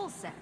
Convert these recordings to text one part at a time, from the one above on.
All set.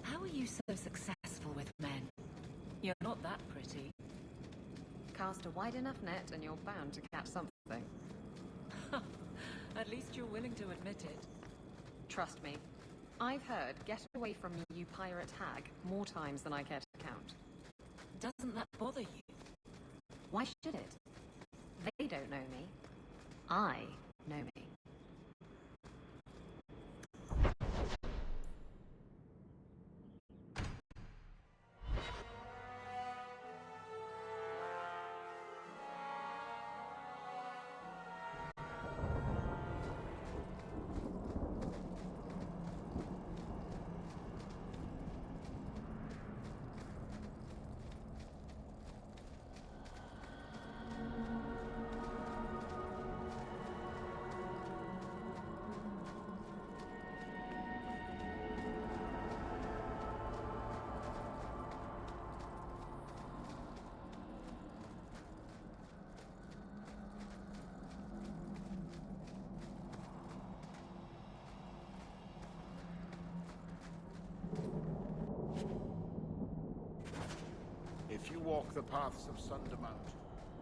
How are you so successful with men? You're not that pretty. Cast a wide enough net and you're bound to catch something. At least you're willing to admit it. Trust me. I've heard "get away from me, you pirate hag" more times than I care to count. Doesn't that bother you? Why should it? They don't know me. I know me. If you walk the paths of Sundermount,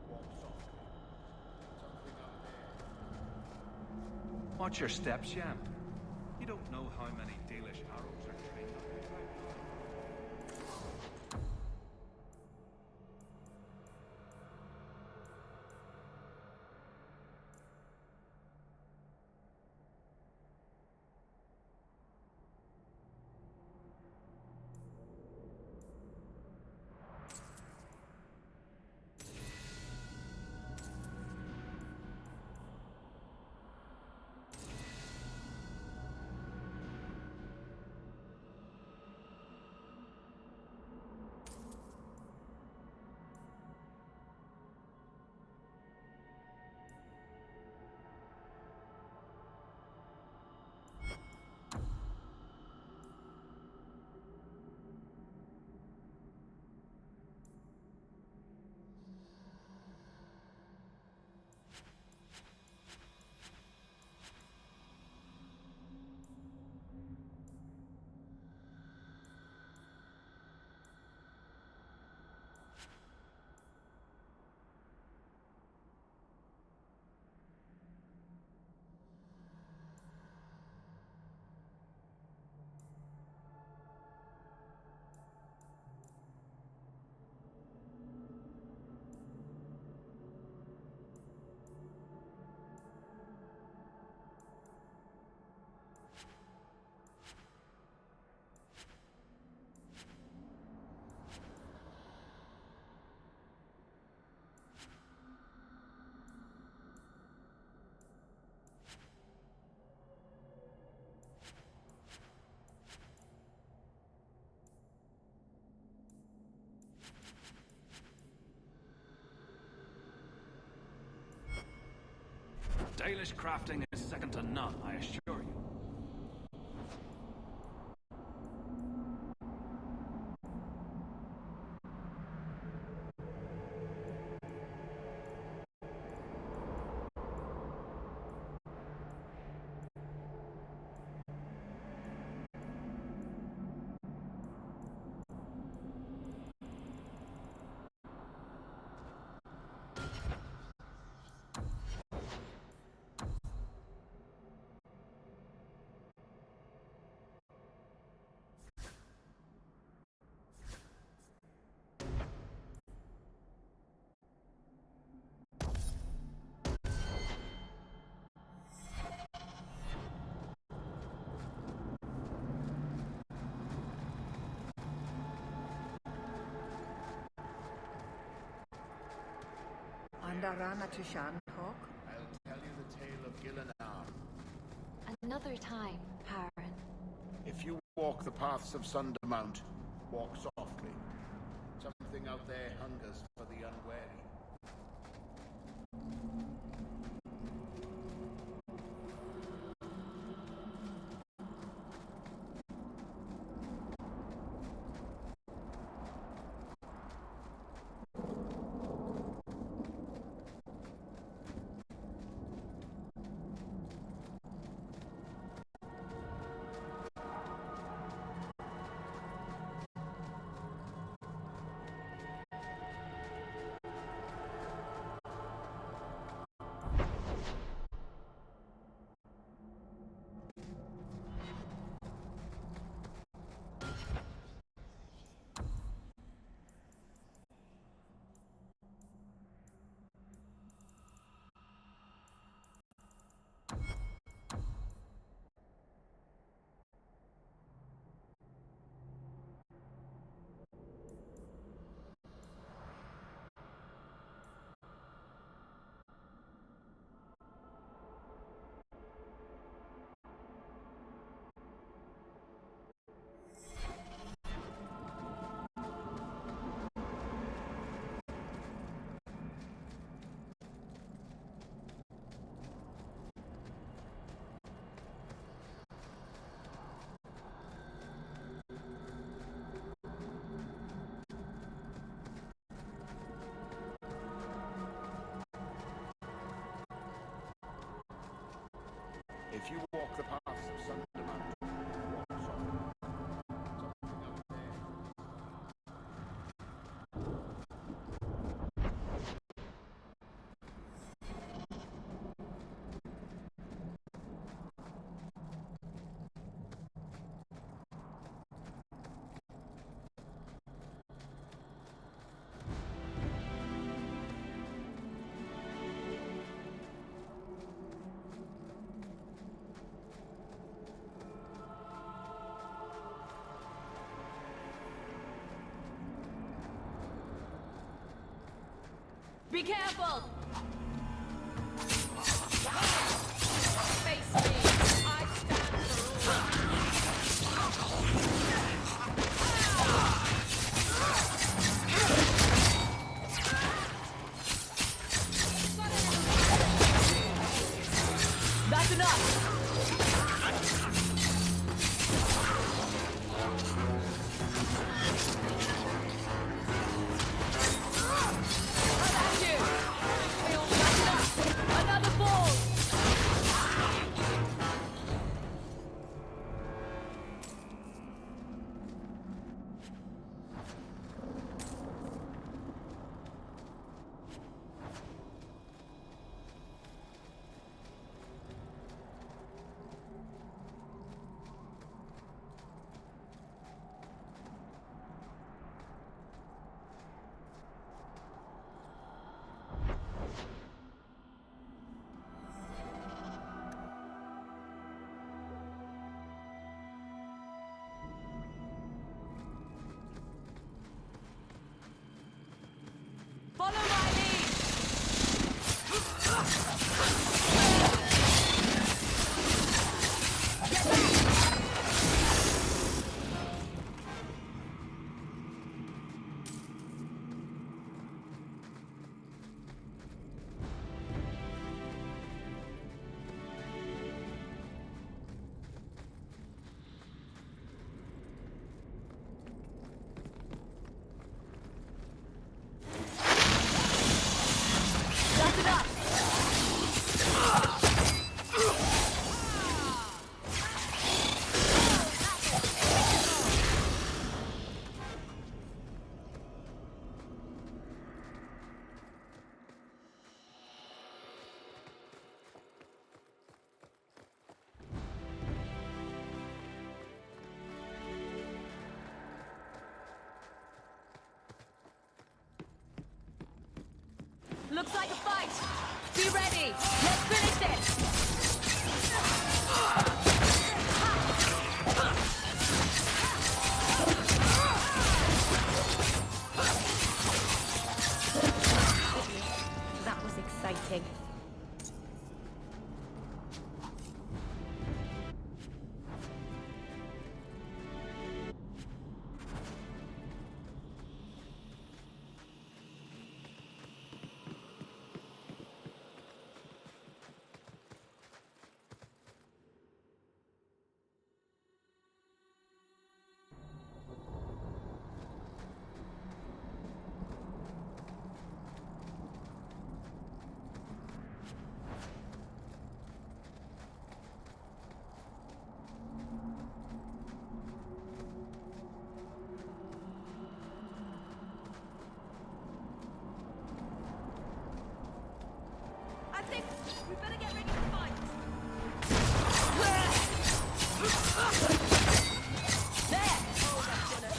walk softly. Something up there. Watch your steps, Jan. You don't know how many Dalish arrows are trained on you. Dalish crafting is second to none, I assure you. Andaran Atushan, Hawk? I'll tell you the tale of Gillenar. Another time, Perrin. If you walk the paths of Sundermount, walk softly. Something out there hungers for the unwary. If you walk the paths of Sundermount, walk softly. Something out there. Be careful! Face me! I stand for all. That's enough! That's you! That's enough! Another ball! Follow my lead! That's enough! Looks like a fight! Be ready! Let's finish this! That was Hectic! We better get ready to fight! There! Oh, that's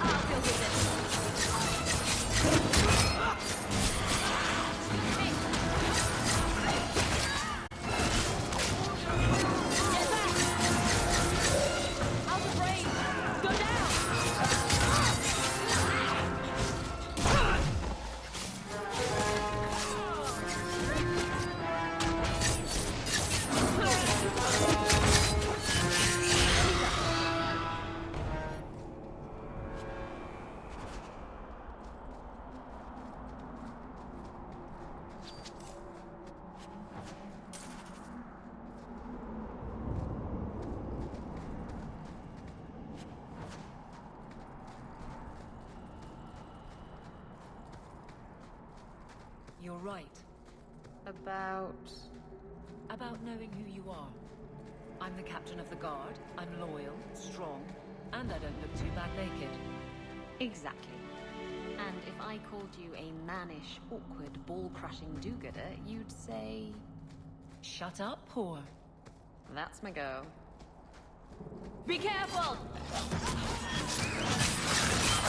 I'll deal with it. Get back! Out of range! Go down! You're right About... about knowing who you are. I'm the captain of the guard. I'm loyal, strong, and I don't look too bad naked. Exactly. And if I called you a mannish, awkward, ball-crushing do-gooder, you'd say... Shut up, whore. That's my go. Be careful!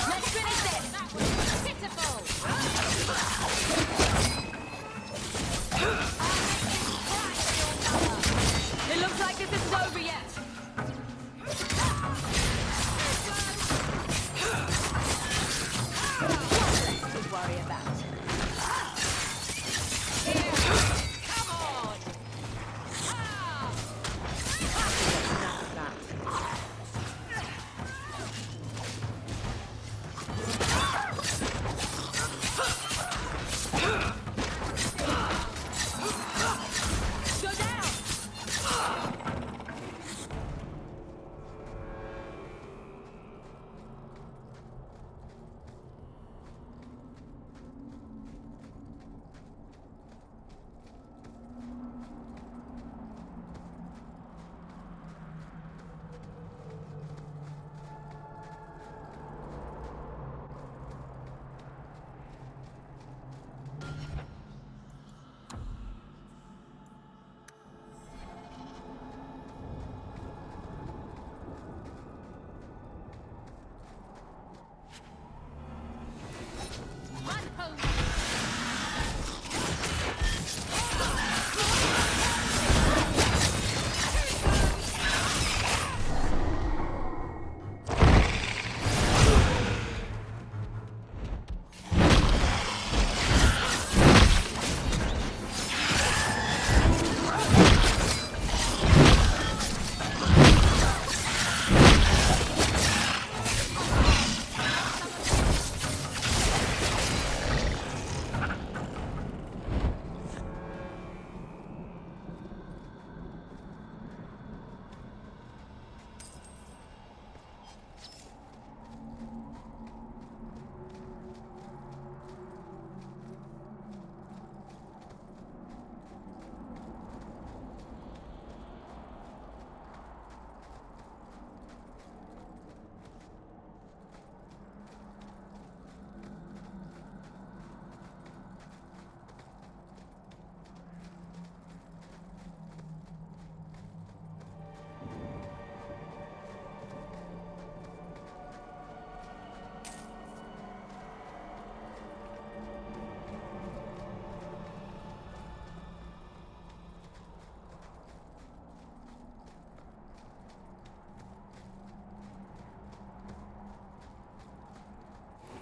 Let's finish this! That was pitiful! It looks like this isn't over yet! Nothing to worry about. Here! Come on! Ah! Enough of that. Go down!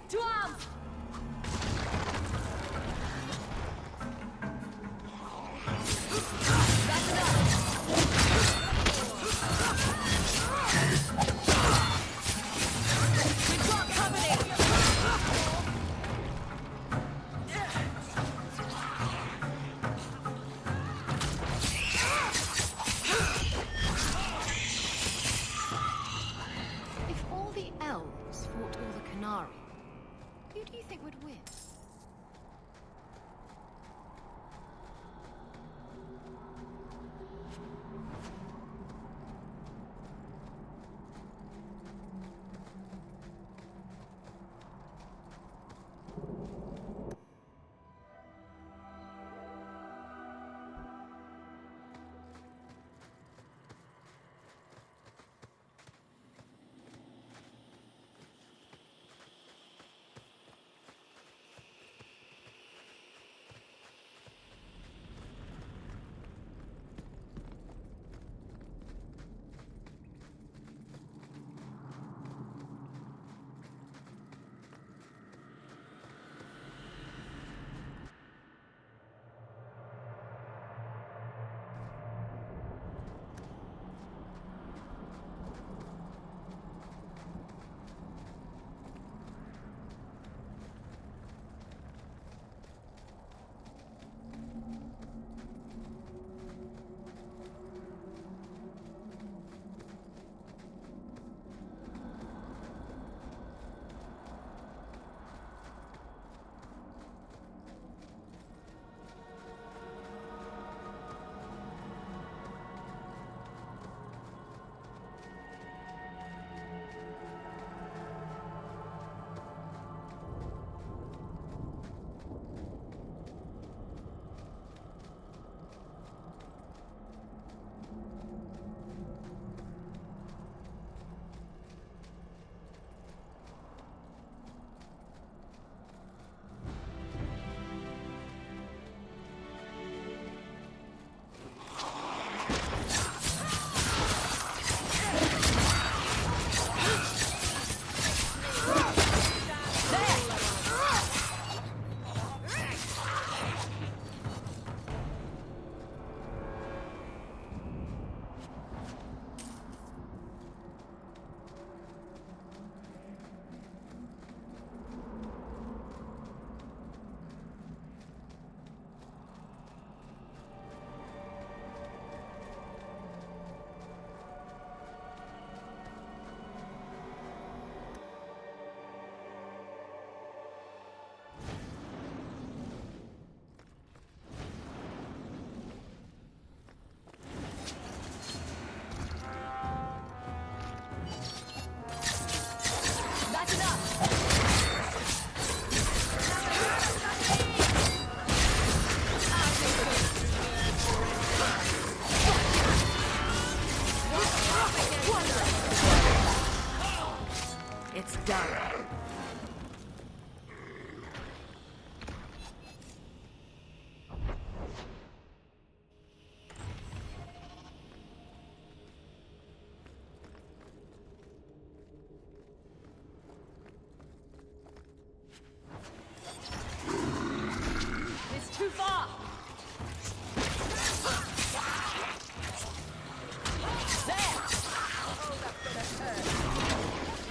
To arms! That's enough! We've got company! If all the elves fought all the Qunari, who do you think would win? It's done. It's too far. There. Oh, that's gonna hurt.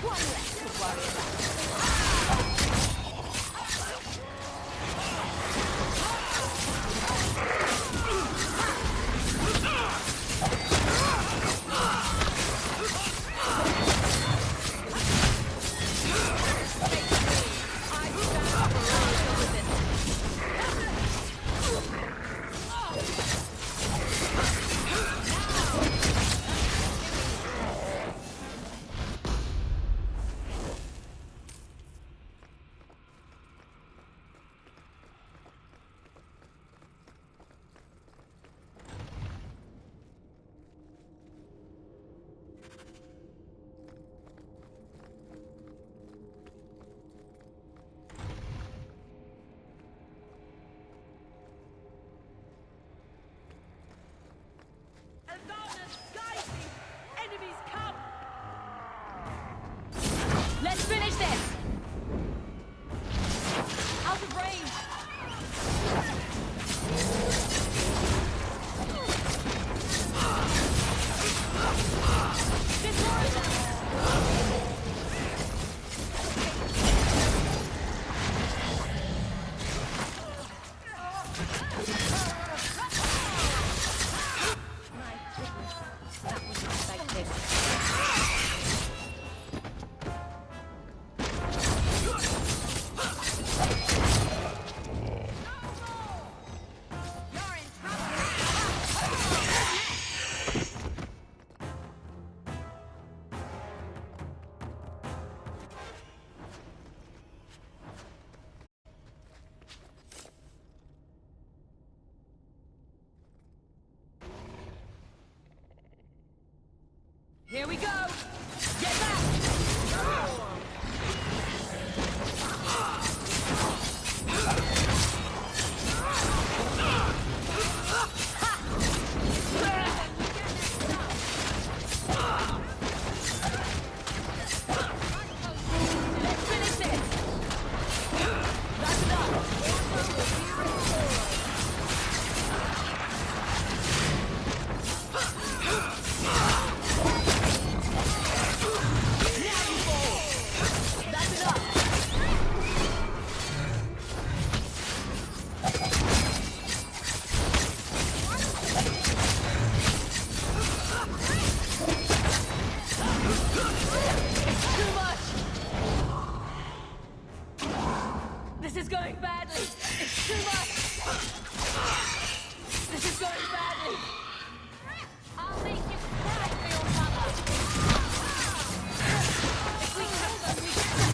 One less to worry about. Enemies come! Let's finish this! Out of range! Destroy them! Here we go! Get back! Let's finish this! That's enough! That's enough! Too much! This is going badly! It's too much! This is going badly! I'll make you cry for your mother. If we kill them, we get them.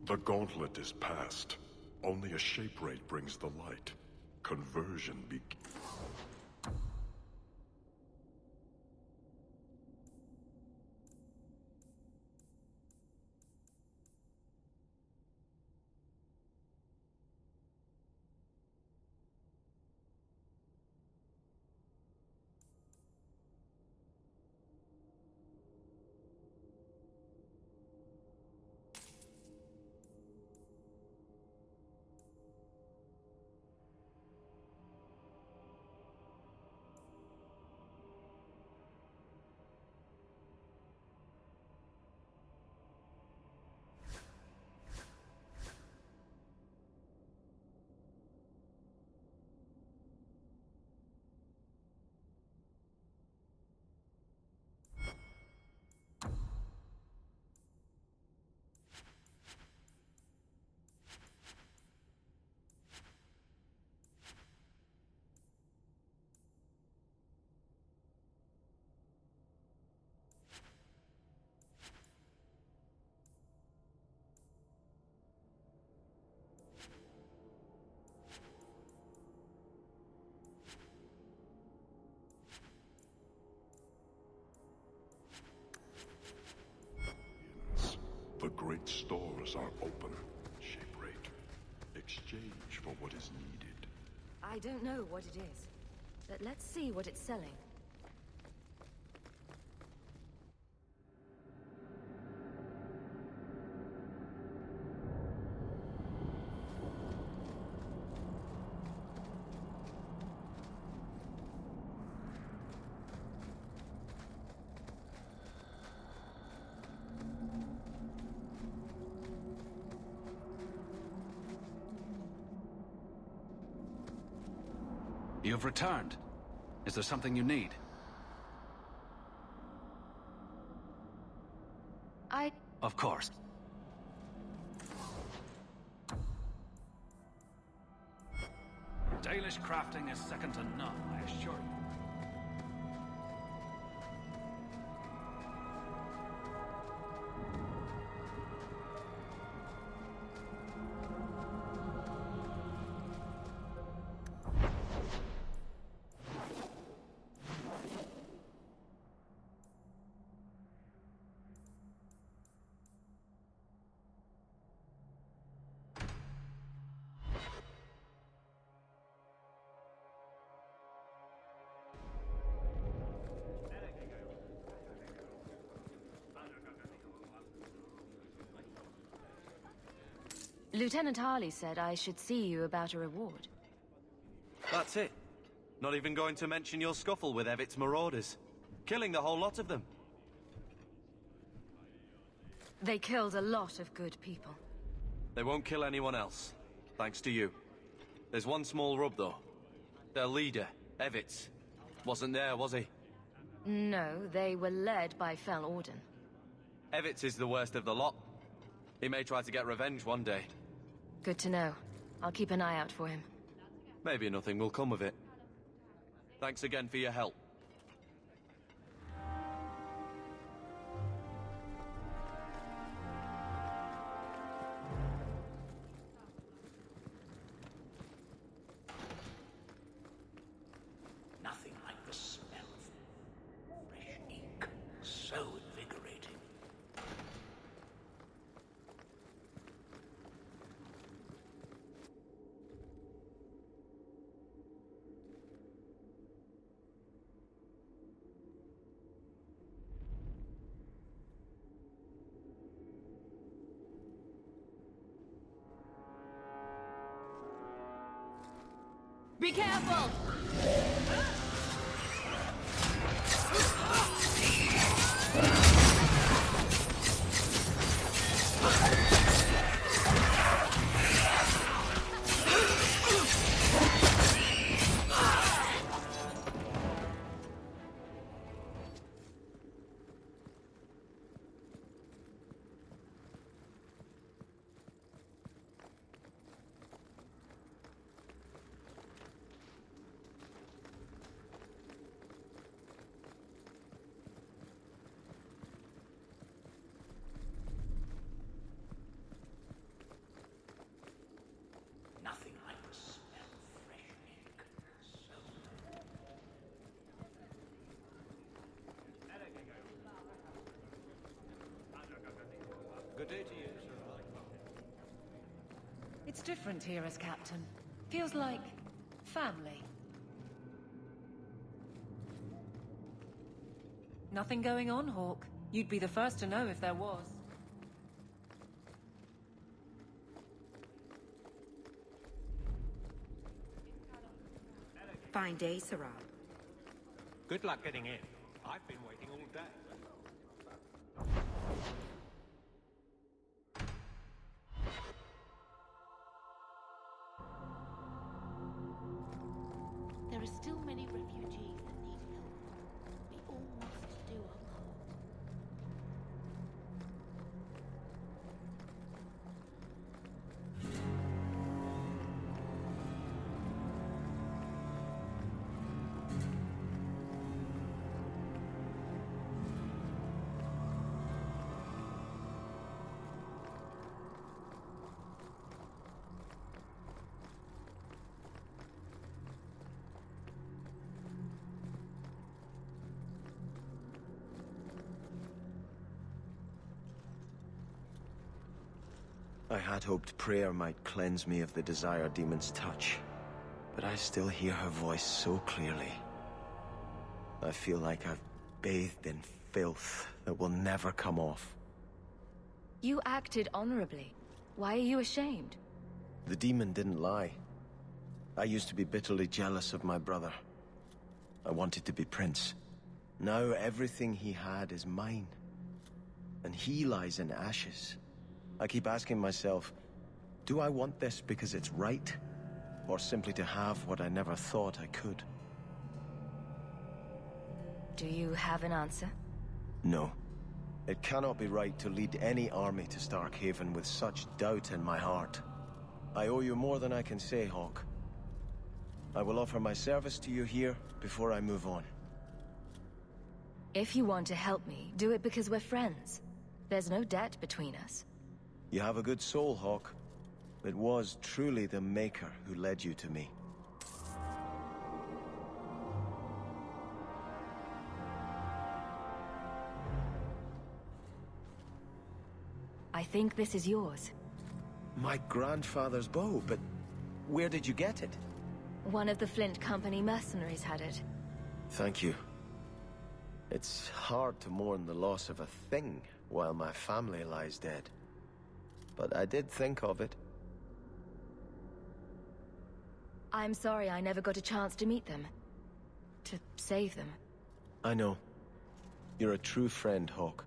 The gauntlet is past. Only a shape rate brings the light. Conversion stores are open. Shape rate. Exchange for what is needed. I don't know what it is, but let's see what it's selling. You've returned. Is there something you need? Of course. Dalish crafting is second to none, I assure you. Lieutenant Harley said I should see you about a reward. That's it. Not even going to mention your scuffle with Evit's marauders. Killing the whole lot of them. They killed a lot of good people. They won't kill anyone else. Thanks to you. There's one small rub, though. Their leader, Evitz, wasn't there, was he? No, they were led by Fel Orden. Evitz is the worst of the lot. He may try to get revenge one day. Good to know. I'll keep an eye out for him. Maybe nothing will come of it. Thanks again for your help. Nothing like the smell of fresh ink. So invigorating. Be careful! Nothing like the smell of fresh ink. So Good day to you, sir. It's different here as captain. Feels like family. Nothing going on, Hawk. You'd be the first to know if there was. Fine day, Sarah. Good luck getting in. I've been waiting all day. there are still many refugees that need help. We all must do our part. I had hoped prayer might cleanse me of the Desire Demon's touch, but I still hear her voice so clearly. I feel like I've bathed in filth that will never come off. You acted honorably. Why are you ashamed? The demon didn't lie. I used to be bitterly jealous of my brother. I wanted to be prince. Now everything he had is mine. And he lies in ashes. I keep asking myself, do I want this because it's right? Or simply to have what I never thought I could? Do you have an answer? No. It cannot be right to lead any army to Starkhaven with such doubt in my heart. I owe you more than I can say, Hawke. I will offer my service to you here before I move on. If you want to help me, do it because we're friends. There's no debt between us. You have a good soul, Hawke. It was truly the Maker who led you to me. I think this is yours. My grandfather's bow, but where did you get it? One of the Flint Company mercenaries had it. Thank you. It's hard to mourn the loss of a thing while my family lies dead. But I did think of it. I'm sorry I never got a chance to meet them. To save them. I know. You're a true friend, Hawke.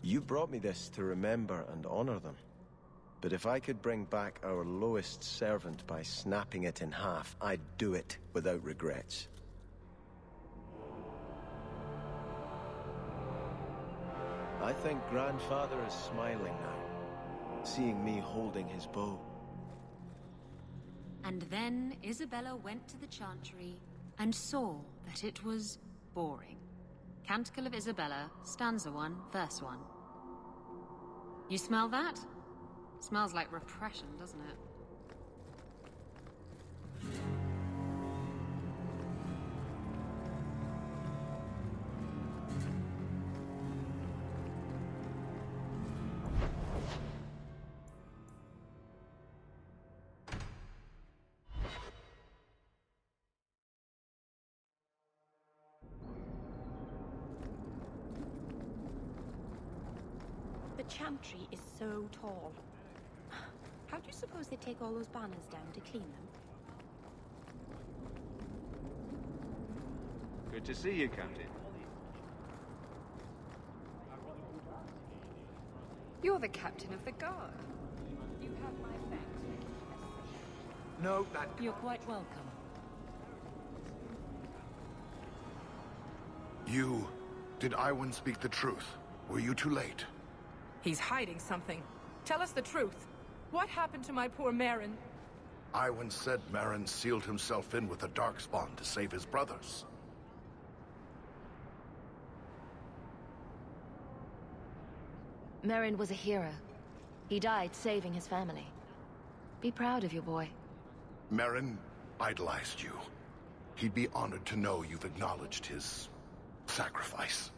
You brought me this to remember and honor them. But if I could bring back our lowest servant by snapping it in half, I'd do it without regrets. I think Grandfather is smiling now, seeing me holding his bow. And then Isabella went to the Chantry and saw that it was boring. Canticle of Isabella, stanza 1, verse 1. You smell that? Smells like repression, doesn't it? The Chantry is so tall. How do you suppose they take all those banners down to clean them? Good to see you, Captain. You're the captain of the guard. You have my thanks. No, that... You're quite welcome. You... Did Iwin speak the truth? Were you too late? He's hiding something. Tell us the truth. What happened to my poor Merrin? Iwin said Merrin sealed himself in with the Darkspawn to save his brothers. Merrin was a hero. He died saving his family. Be proud of your boy. Merrin idolized you. He'd be honored to know you've acknowledged his sacrifice.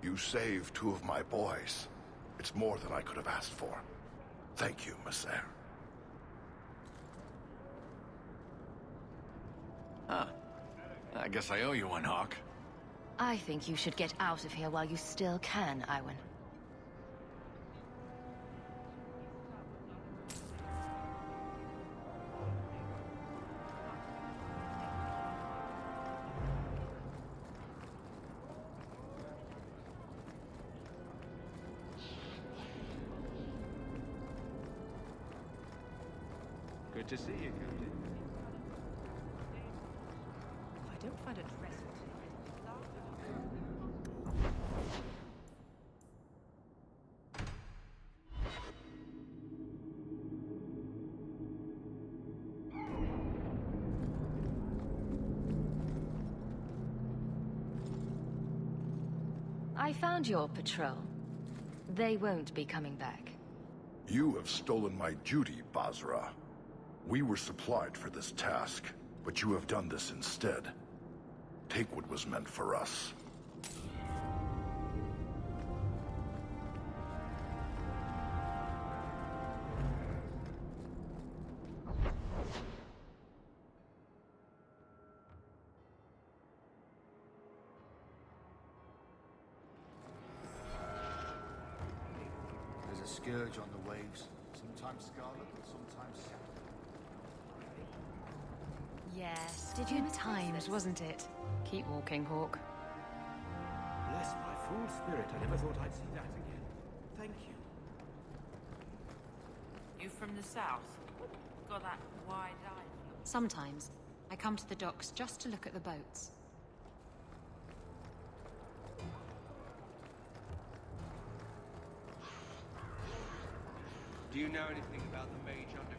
You saved 2 of my boys. It's more than I could have asked for. Thank you, Maser. Ah, I guess I owe you one, Hawke. I think you should get out of here while you still can, Iwin. Good to see you, Captain. I don't find a dress. I found your patrol. They won't be coming back. You have stolen my duty, Basra. We were supplied for this task, but you have done this instead. Take what was meant for us. scourge on the waves. Sometimes scarlet, sometimes sad. Yes, good times, wasn't it? Keep walking, Hawk. Bless my fool spirit, I never thought I'd see that again. Thank you. You from the south? Got that wide eye. Sometimes, I come to the docks just to look at the boats. Do you know anything about the Mage Underground?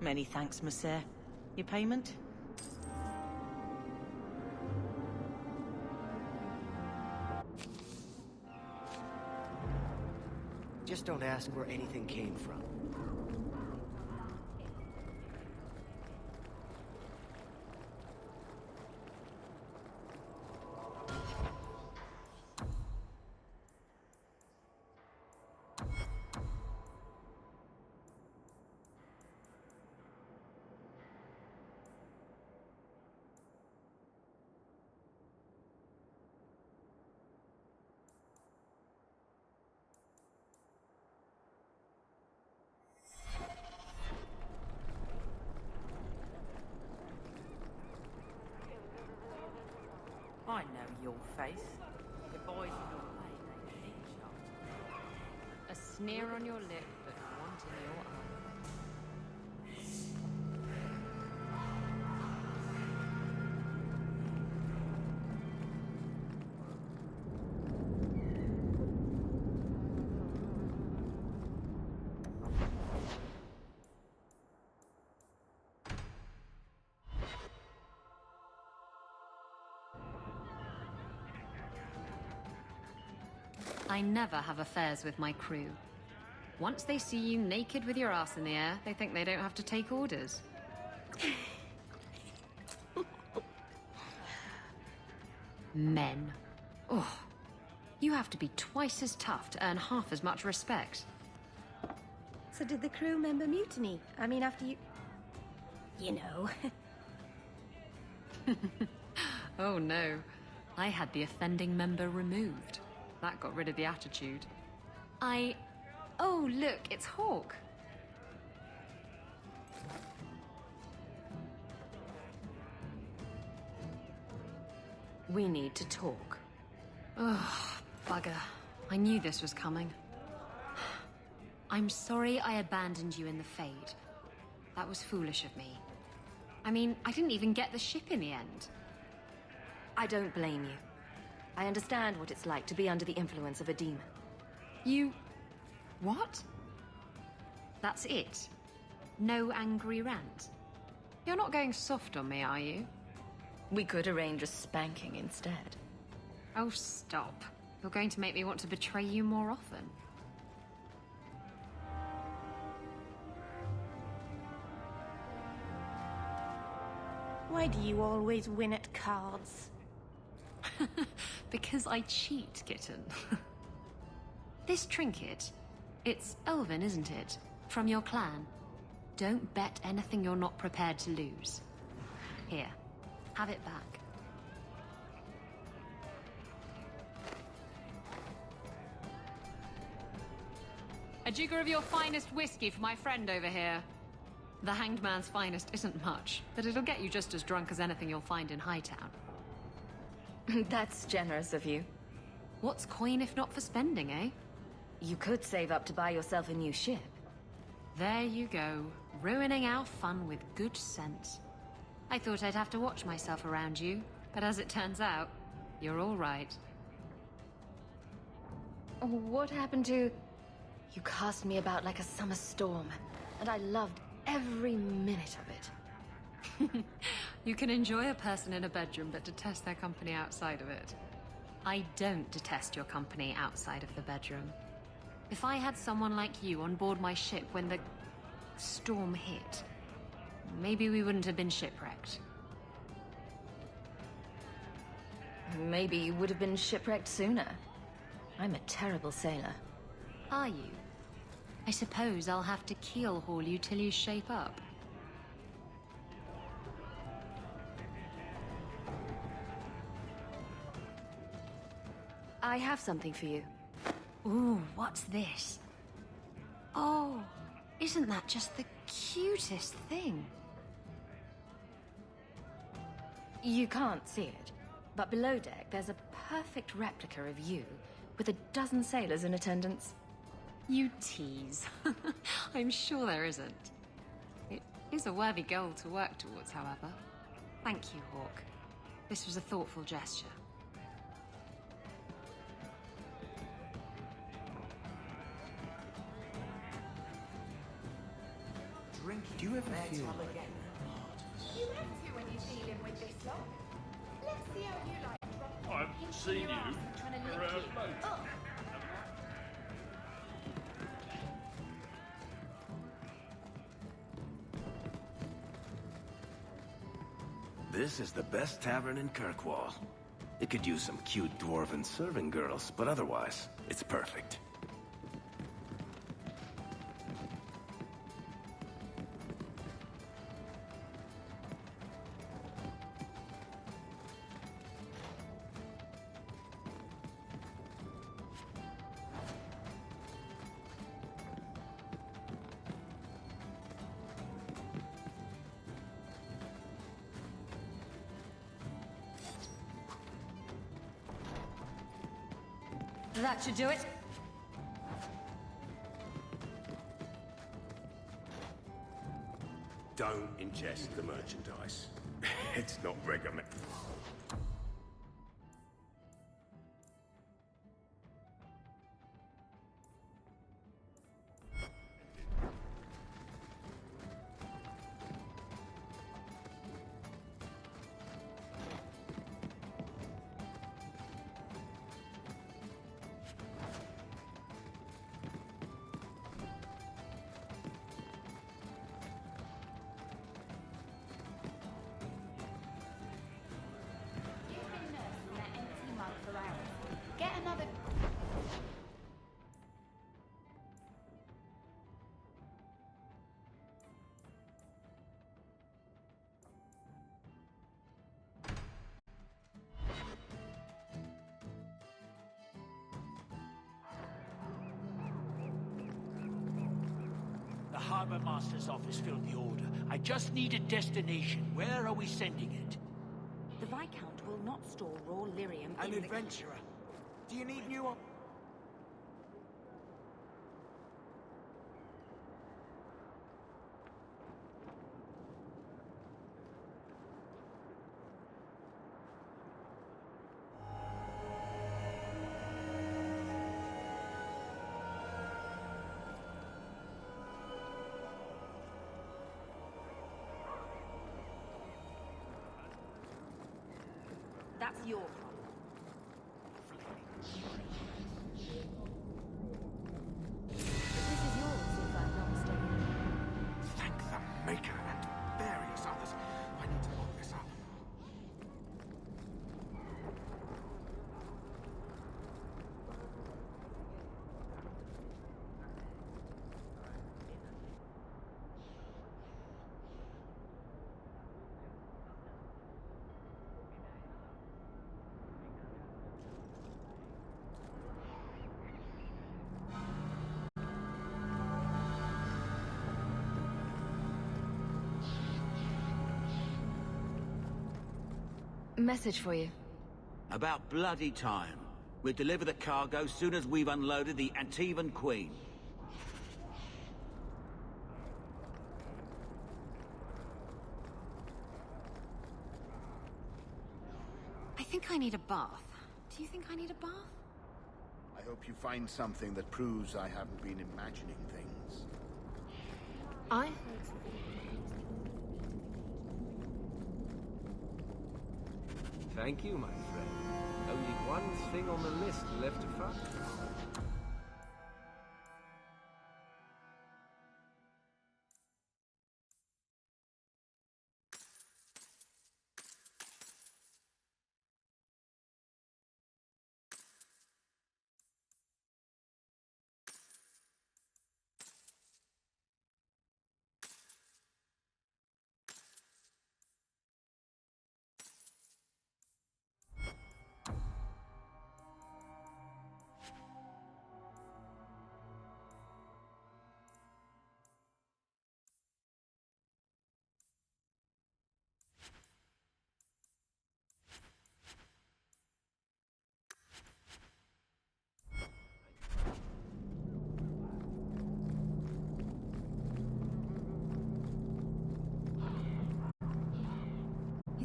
Many thanks, monsieur. Your payment? Just don't ask where anything came from. I know your face. The boys in your lane ain't meat shots. A sneer on your lip, but want in your eye. I never have affairs with my crew. Once they see you naked with your ass in the air, they think they don't have to take orders. Men. Oh, you have to be twice as tough to earn half as much respect. So did the crew member mutiny? I mean, after you... You know. Oh no, I had the offending member removed. That got rid of the attitude. Oh, look, it's Hawk. We need to talk. Oh, bugger. I knew this was coming. I'm sorry I abandoned you in the Fade. That was foolish of me. I mean, I didn't even get the ship in the end. I don't blame you. I understand what it's like to be under the influence of a demon. You... what? That's it? No angry rant? You're not going soft on me, are you? We could arrange a spanking instead. Oh, stop. You're going to make me want to betray you more often. Why do you always win at cards? Because I cheat, kitten. This trinket, it's elven, isn't it? From your clan. Don't bet anything you're not prepared to lose. Here, have it back. A jigger of your finest whiskey for my friend over here. The Hanged Man's finest isn't much, but it'll get you just as drunk as anything you'll find in Hightown. That's generous of you. What's coin if not for spending, eh? You could save up to buy yourself a new ship. There you go, ruining our fun with good sense. I thought I'd have to watch myself around you, but as it turns out, you're all right. What happened to... You cast me about like a summer storm, and I loved every minute of it. You can enjoy a person in a bedroom, but detest their company outside of it. I don't detest your company outside of the bedroom. If I had someone like you on board my ship when the storm hit, maybe we wouldn't have been shipwrecked. Maybe you would have been shipwrecked sooner. I'm a terrible sailor. Are you? I suppose I'll have to keel haul you till you shape up. I have something for you. Ooh, what's this? Oh, isn't that just the cutest thing? You can't see it, but below deck there's a perfect replica of you with a dozen sailors in attendance. You tease. I'm sure there isn't. It is a worthy goal to work towards, however. Thank you, Hawk. This was a thoughtful gesture. Drink. Do you ever feel You have to when you're dealing with this lot. Let's see how you like dropping I've seen your ass and trying to lick around you. loads. Oh. This is the best tavern in Kirkwall. It could use some cute dwarven serving girls, but otherwise, it's perfect. That should do it. Don't ingest the merchandise. It's not recommended. You've been nursing that empty mug for hours. Get another. The Harbour Master's office filled the order. I just need a destination. Where are we sending it? The Viscount will not store raw lyrium An in adventurer. Do you need new... That's your problem. This is yours, if I'm not mistaken. Thank the Maker and various others. I need to lock this up. Message for you. About bloody time. We'll deliver the cargo soon as we've unloaded the Antivan Queen. I think I need a bath. Do you think I need a bath? I hope you find something that proves I haven't been imagining things. I... Thank you, my friend. Only one thing on the list left to find.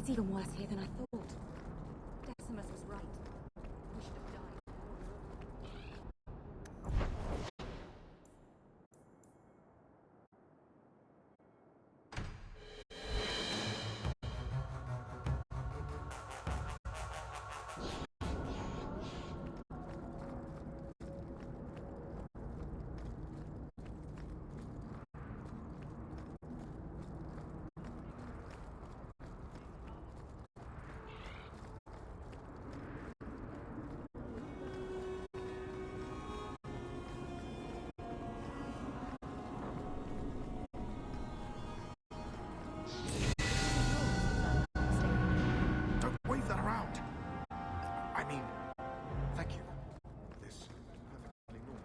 It's even worse here than I thought. Decimus was right. We should have died. Don't wave that around. I mean, thank you. This is perfectly normal.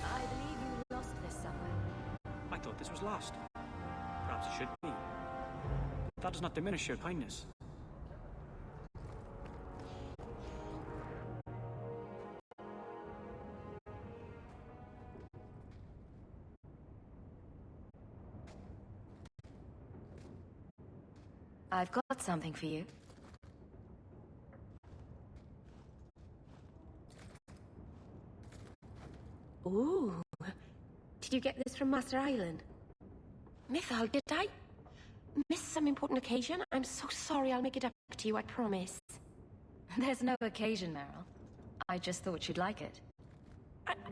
I believe you lost this somewhere. I thought this was lost. Perhaps it should be. That does not diminish your kindness. I've got something for you. Ooh. Did you get this from Master Island? Mythal, did I miss some important occasion? I'm so sorry. I'll make it up to you, I promise. There's no occasion, Meryl. I just thought you'd like it.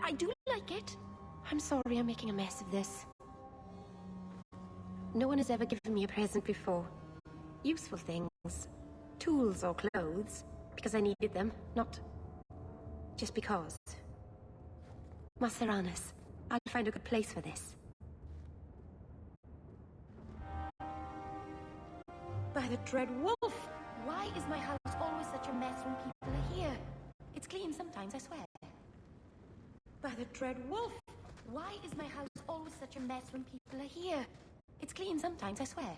I do like it. I'm sorry I'm making a mess of this. No one has ever given me a present before. Useful things. Tools or clothes. Because I needed them, not just because. Master Anus, I'll find a good place for this. By the Dread Wolf! Why is my house always such a mess when people are here? It's clean sometimes, I swear. By the Dread Wolf! Why is my house always such a mess when people are here? It's clean sometimes, I swear.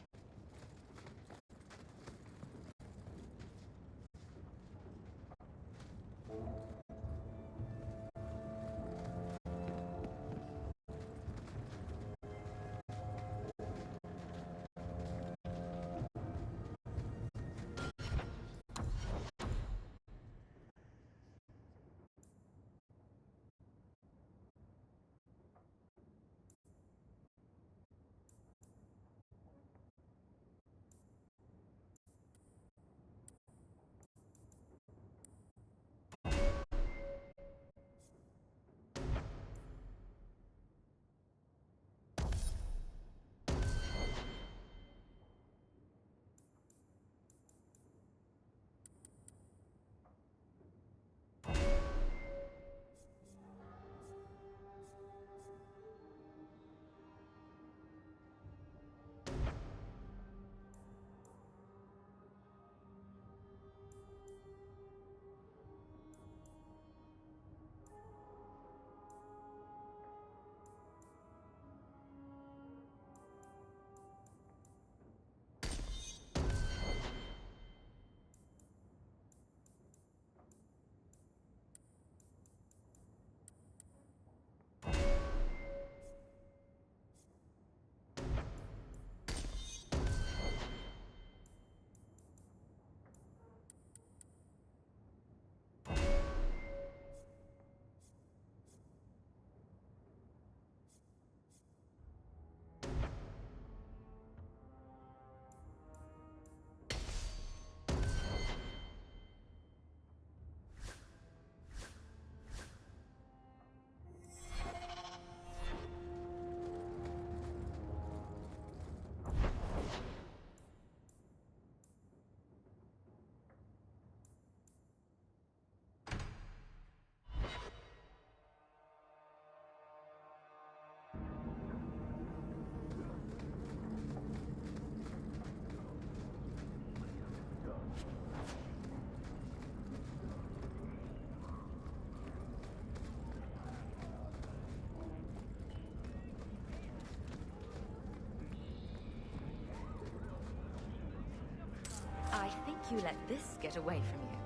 you let this get away from you.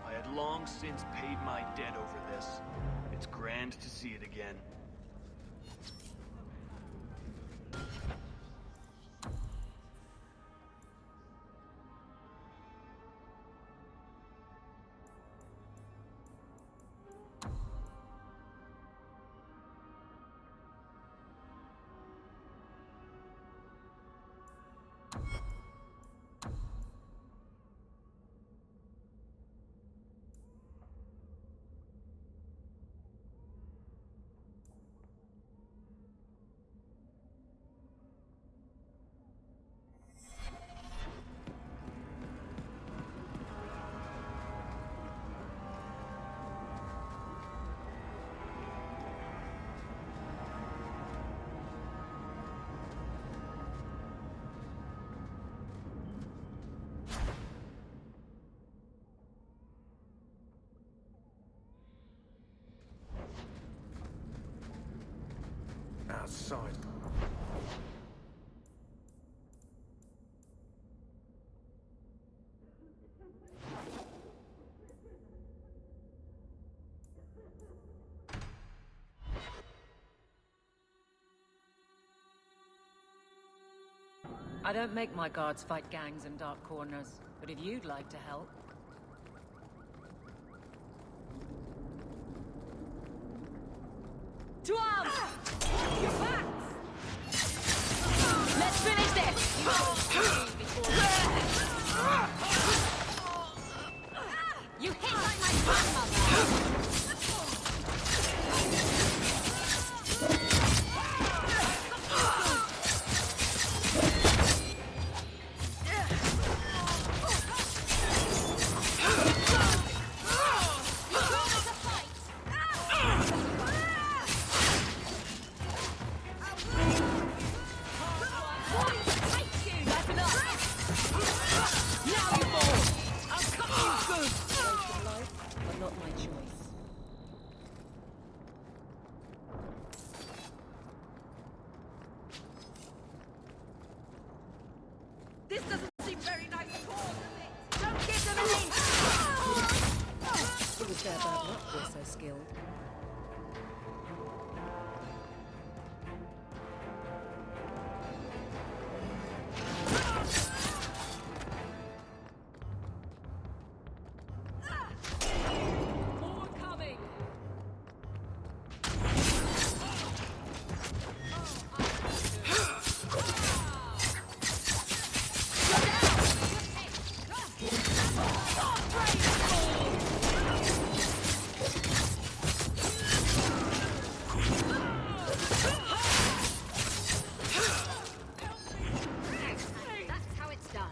I had long since paid my debt over this. It's grand to see it again. Outside. I don't make my guards fight gangs in dark corners, but if you'd like to help... To arms! Your backs! Let's finish this! You hit like my grandmother! This doesn't seem very nice at all, does it? Don't give them an inch! It was their bad luck we're so skilled. More coming! That's how it's done.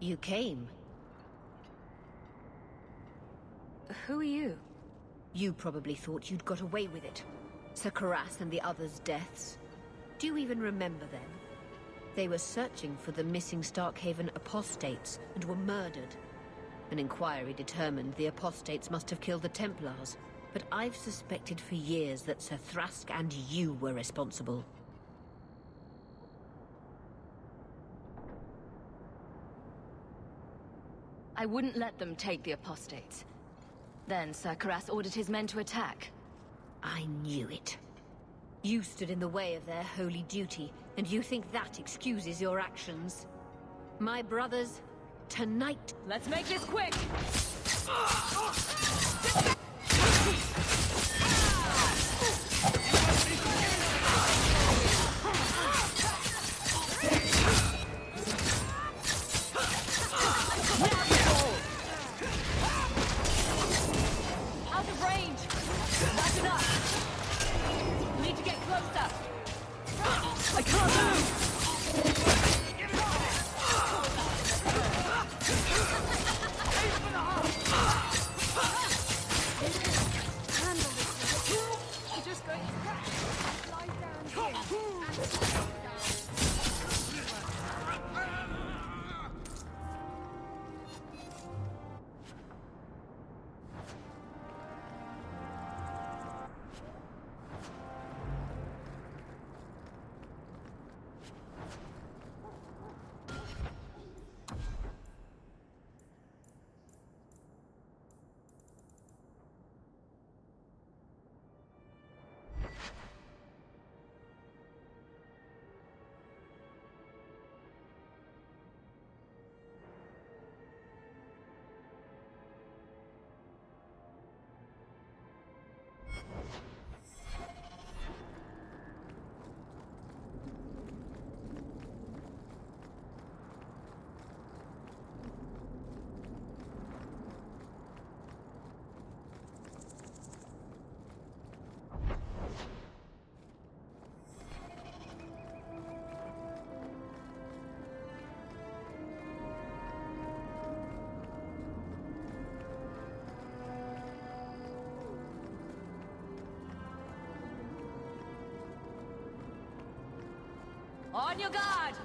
You came. Who are you? You probably thought you'd got away with it. Sir Karas and the others' deaths. Do you even remember them? They were searching for the missing Starkhaven apostates and were murdered. An inquiry determined the apostates must have killed the Templars, but I've suspected for years that Sir Thrask and you were responsible. I wouldn't let them take the apostates. Then Sir Karas ordered his men to attack. I knew it. You stood in the way of their holy duty, and you think that excuses your actions. My brothers, tonight... Let's make this quick! Out of range! That's enough! Need to get closer! I can't move! Handle On your guard!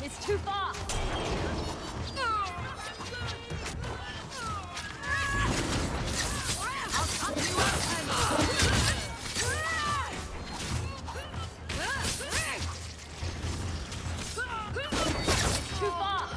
It's too far! Too far!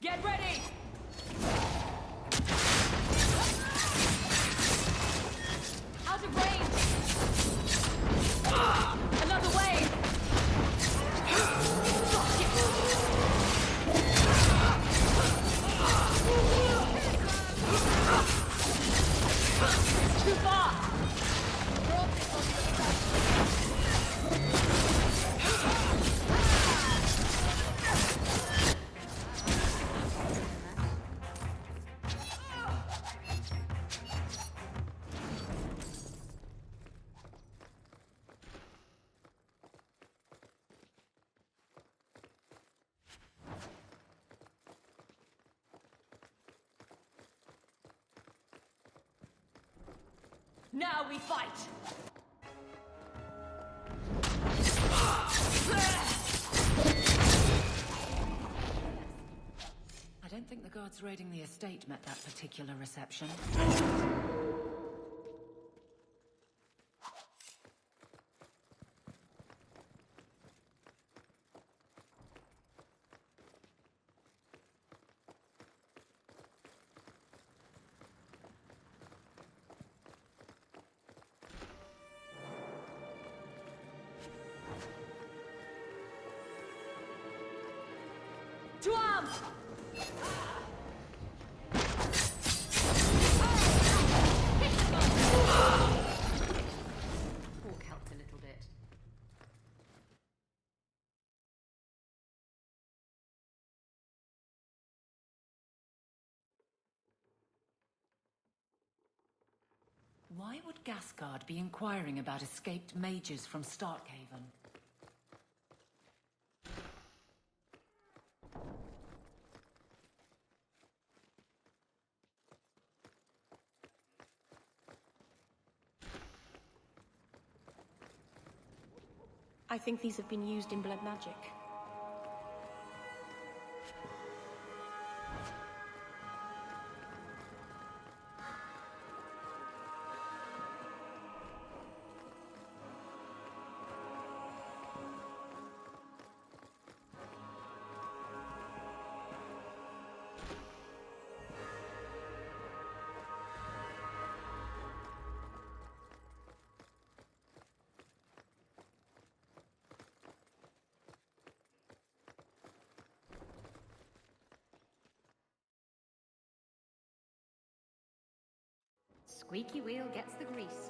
Get ready! Out of range! Another wave! It's too far! Now we fight! I don't think the guards raiding the estate met that particular reception. To arms! Hawk helped a little bit. Why would Gasgard be inquiring about escaped mages from Starkhaven? I think these have been used in blood magic. Squeaky wheel gets the grease.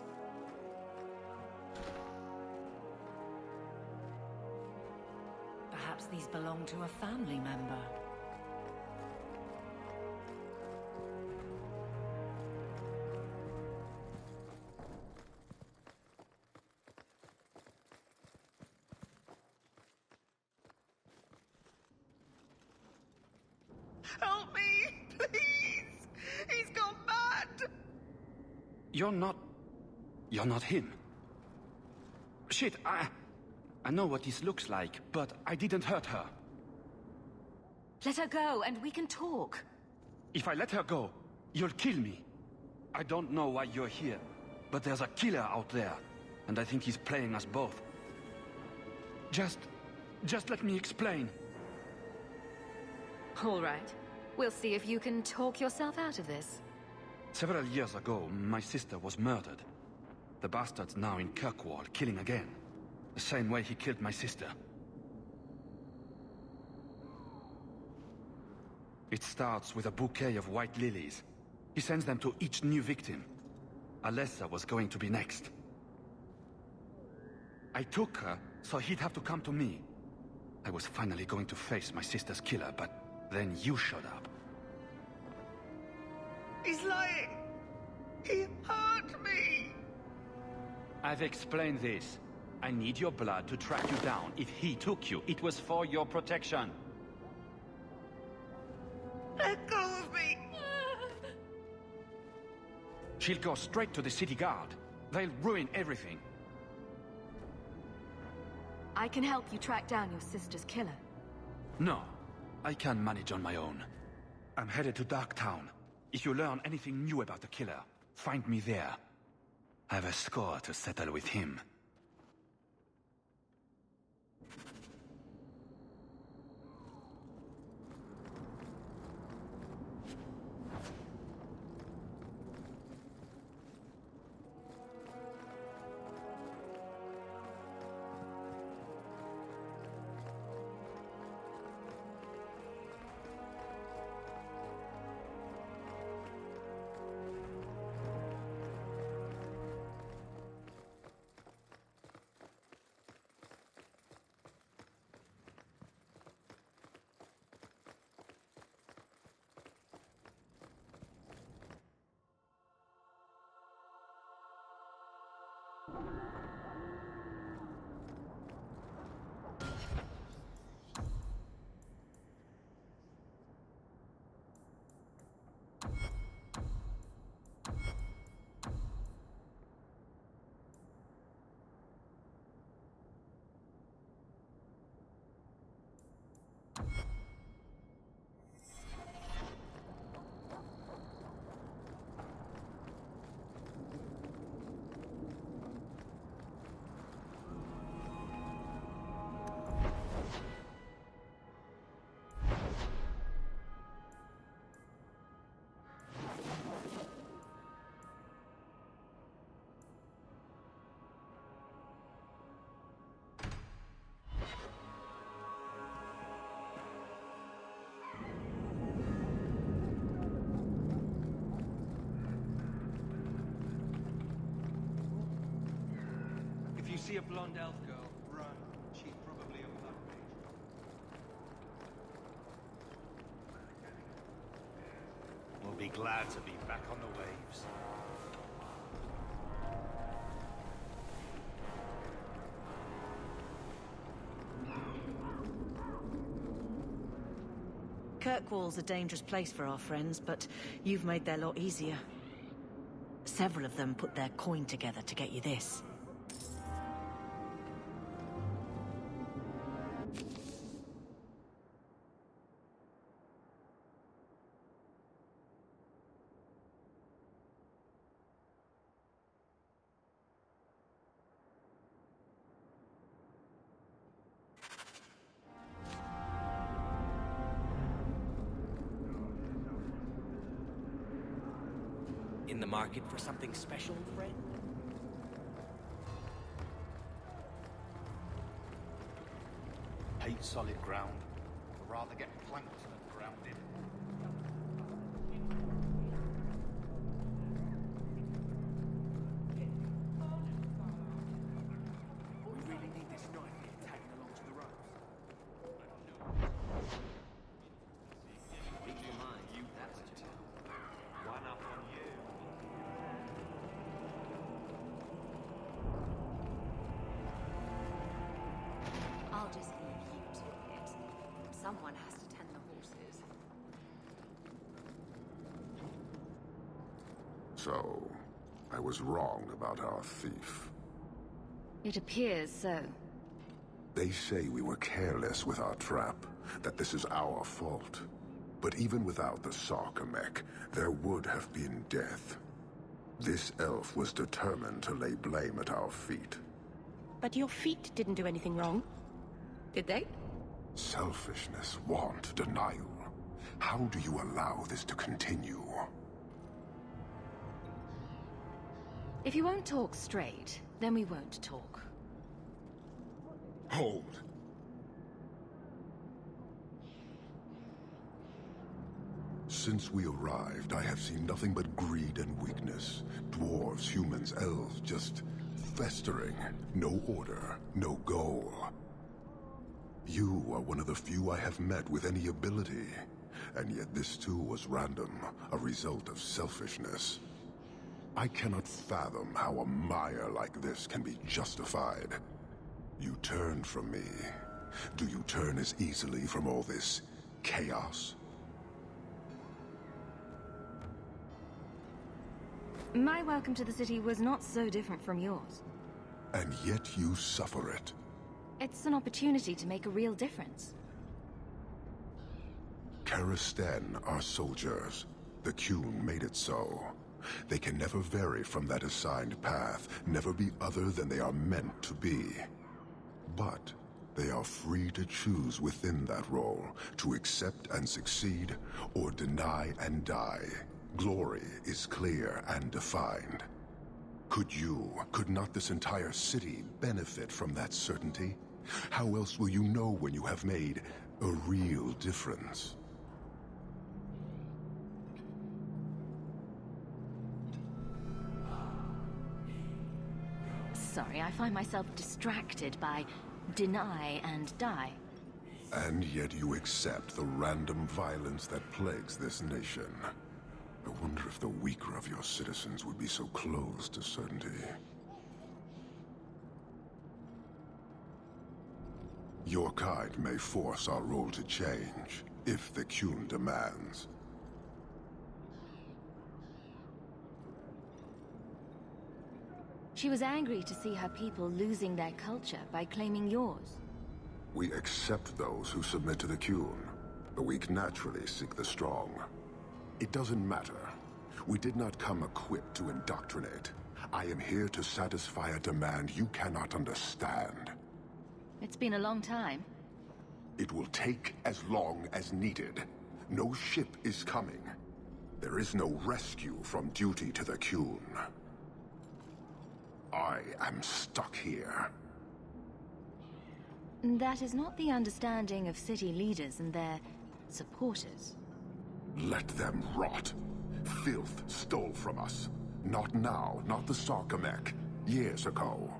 Perhaps these belong to a family member. Help me, please! He's gone mad! You're not him. Shit, I know what this looks like, but I didn't hurt her. Let her go, and we can talk. If I let her go, you'll kill me. I don't know why you're here, but there's a killer out there. And I think he's playing us both. Just let me explain. All right. We'll see if you can talk yourself out of this. Several years ago, my sister was murdered. The bastard's now in Kirkwall, killing again. The same way he killed my sister. It starts with a bouquet of white lilies. He sends them to each new victim. Alessa was going to be next. I took her, so he'd have to come to me. I was finally going to face my sister's killer, but then you showed up. He's lying! He hurt me! I've explained this. I need your blood to track you down. If he took you, it was for your protection. Let go of me! She'll go straight to the city guard. They'll ruin everything. I can help you track down your sister's killer. No, I can manage on my own. I'm headed to Darktown. If you learn anything new about the killer, find me there. I have a score to settle with him. If you see a blonde elf girl, run. She's probably a blood mage. We'll be glad to be back on the waves. Kirkwall's a dangerous place for our friends, but you've made their lot easier. Several of them put their coin together to get you this. In the market for something special, friend? Hate solid ground. I'd rather get planked than grounded. We really need this knife here tagging along to the ropes. Would you mind? That's just one up on you. I'll just leave you to it. Someone has to tend the horses. So, I was wrong about our thief. It appears so. They say we were careless with our trap, that this is our fault. But even without the Sarkamech, there would have been death. This elf was determined to lay blame at our feet. But your feet didn't do anything wrong. Did they? Selfishness, want, denial. How do you allow this to continue? If you won't talk straight, then we won't talk. Hold. Since we arrived, I have seen nothing but greed and weakness. Dwarves, humans, elves, just festering. No order, no goal. You are one of the few I have met with any ability. And yet this too was random, a result of selfishness. I cannot fathom how a mire like this can be justified. You turned from me. Do you turn as easily from all this chaos? My welcome to the city was not so different from yours. And yet you suffer it. It's an opportunity to make a real difference. Karasten are soldiers. The Qun made it so. They can never vary from that assigned path, never be other than they are meant to be. But they are free to choose within that role, to accept and succeed, or deny and die. Glory is clear and defined. Could not this entire city benefit from that certainty? How else will you know when you have made a real difference? Sorry, I find myself distracted by deny and die. And yet you accept the random violence that plagues this nation. I wonder if the weaker of your citizens would be so close to certainty. Your kind may force our role to change, if the Qun demands. She was angry to see her people losing their culture by claiming yours. We accept those who submit to the Qun. The weak naturally seek the strong. It doesn't matter. We did not come equipped to indoctrinate. I am here to satisfy a demand you cannot understand. It's been a long time. It will take as long as needed. No ship is coming. There is no rescue from duty to the Qun. I am stuck here. That is not the understanding of city leaders and their supporters. Let them rot. Filth stole from us. Not now, not the Sarkamek. Years ago.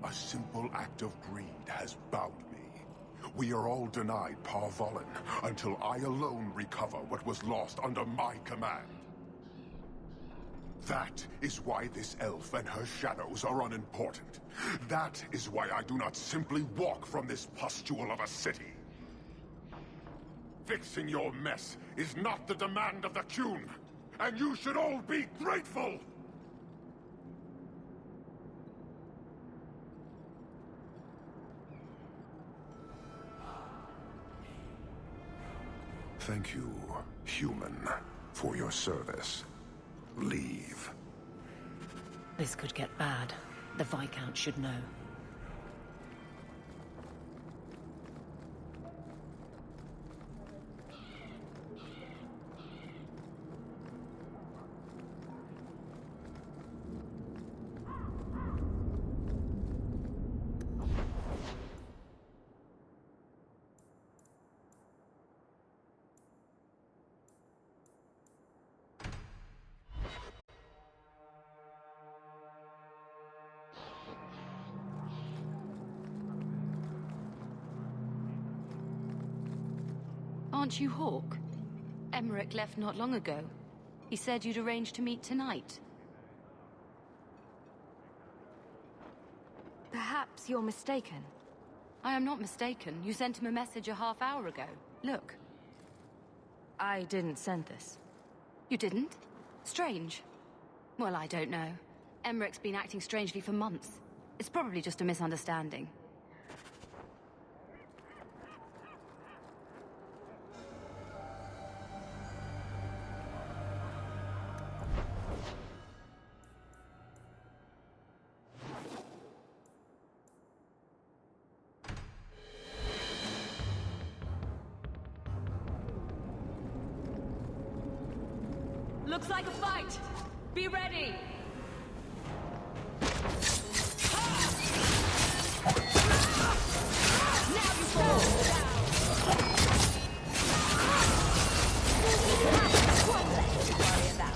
A simple act of greed has bound me. We are all denied Parvolin until I alone recover what was lost under my command. That is why this elf and her shadows are unimportant. That is why I do not simply walk from this pustule of a city. Fixing your mess is not the demand of the Qun, and you should all be grateful! Thank you, human, for your service. Leave. This could get bad. The Viscount should know. Aren't you Hawke? Emmerich left not long ago. He said you'd arranged to meet tonight. Perhaps you're mistaken. I am not mistaken. You sent him a message a half hour ago. Look. I didn't send this. You didn't? Strange. Well, I don't know. Emmerich's been acting strangely for months. It's probably just a misunderstanding. Looks like a fight! Be ready! Now you fall! One less to worry about.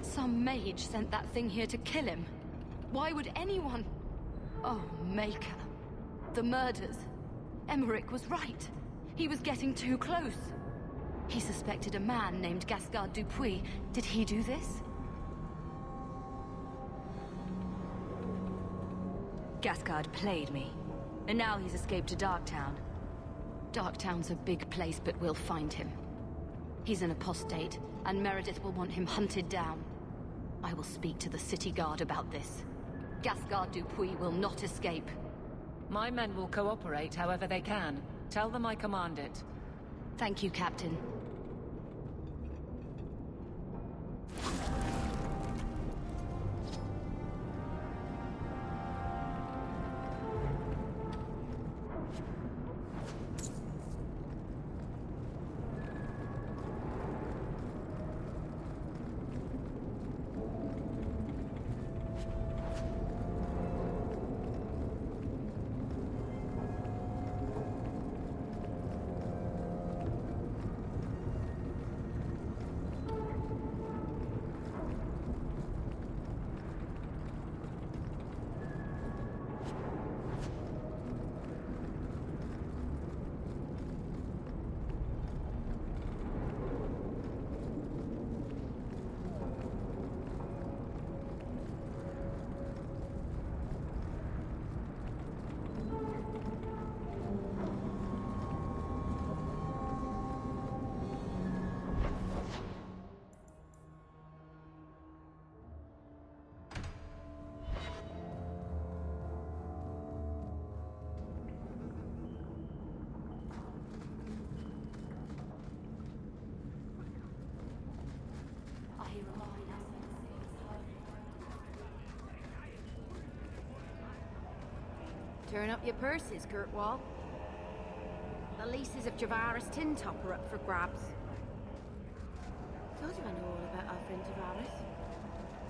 Some mage sent that thing here to kill him. Why would anyone... Oh, Maker. The murders. Emmerich was right. He was getting too close. He suspected a man named Gascard Dupuis. Did he do this? Gascard played me. And now he's escaped to Darktown. Darktown's a big place, but we'll find him. He's an apostate, and Meredith will want him hunted down. I will speak to the city guard about this. Gascard Dupuis will not escape. My men will cooperate however they can. Tell them I command it. Thank you, Captain. Turn up your purses, Kirkwall. The leases of Javaris Tintop are up for grabs. Told you I know all about our friend Javaris.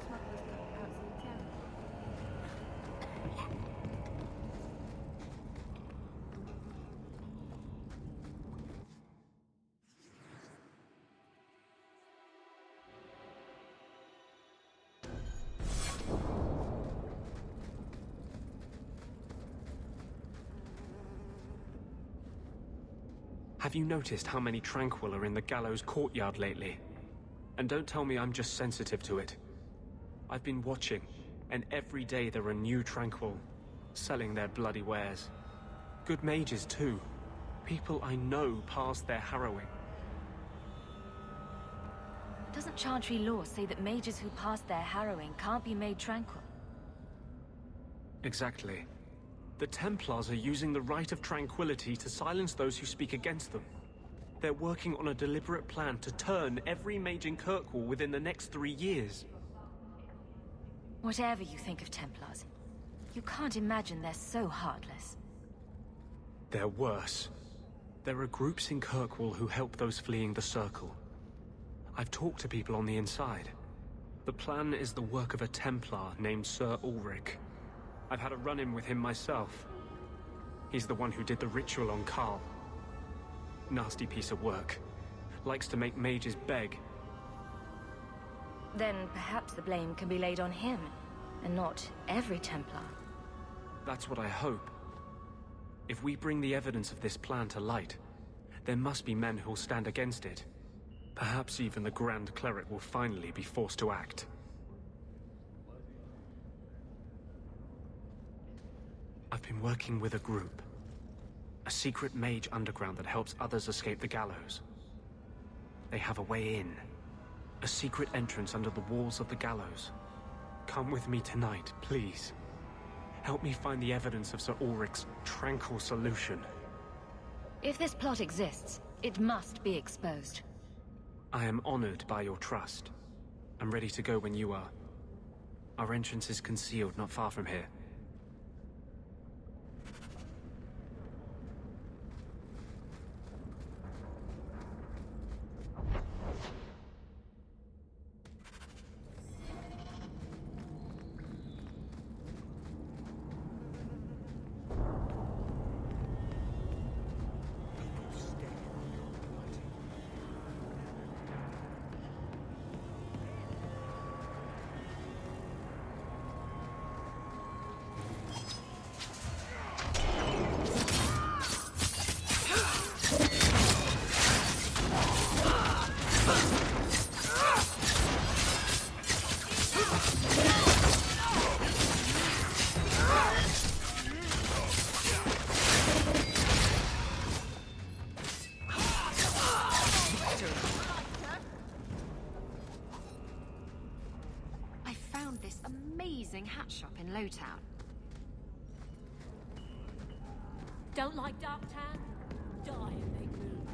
Smugglers cutthroats in town. Have you noticed how many Tranquil are in the gallows courtyard lately? And don't tell me I'm just sensitive to it. I've been watching, and every day there are new Tranquil, selling their bloody wares. Good mages too. People I know past their harrowing. Doesn't Chantry law say that mages who pass their harrowing can't be made tranquil? Exactly. The Templars are using the Rite of Tranquility to silence those who speak against them. They're working on a deliberate plan to turn every mage in Kirkwall within the next 3 years. Whatever you think of Templars, you can't imagine they're so heartless. They're worse. There are groups in Kirkwall who help those fleeing the Circle. I've talked to people on the inside. The plan is the work of a Templar named Sir Ulrich. I've had a run-in with him myself. He's the one who did the ritual on Karl. Nasty piece of work. Likes to make mages beg. Then perhaps the blame can be laid on him, and not every Templar. That's what I hope. If we bring the evidence of this plan to light, there must be men who'll stand against it. Perhaps even the Grand Cleric will finally be forced to act. I've been working with a group. A secret mage underground that helps others escape the gallows. They have a way in. A secret entrance under the walls of the gallows. Come with me tonight, please. Help me find the evidence of Sir Ulrich's tranquil solution. If this plot exists, it must be exposed. I am honored by your trust. I'm ready to go when you are. Our entrance is concealed not far from here. Hat shop in Lowtown. Don't like Darktown? Die and make move.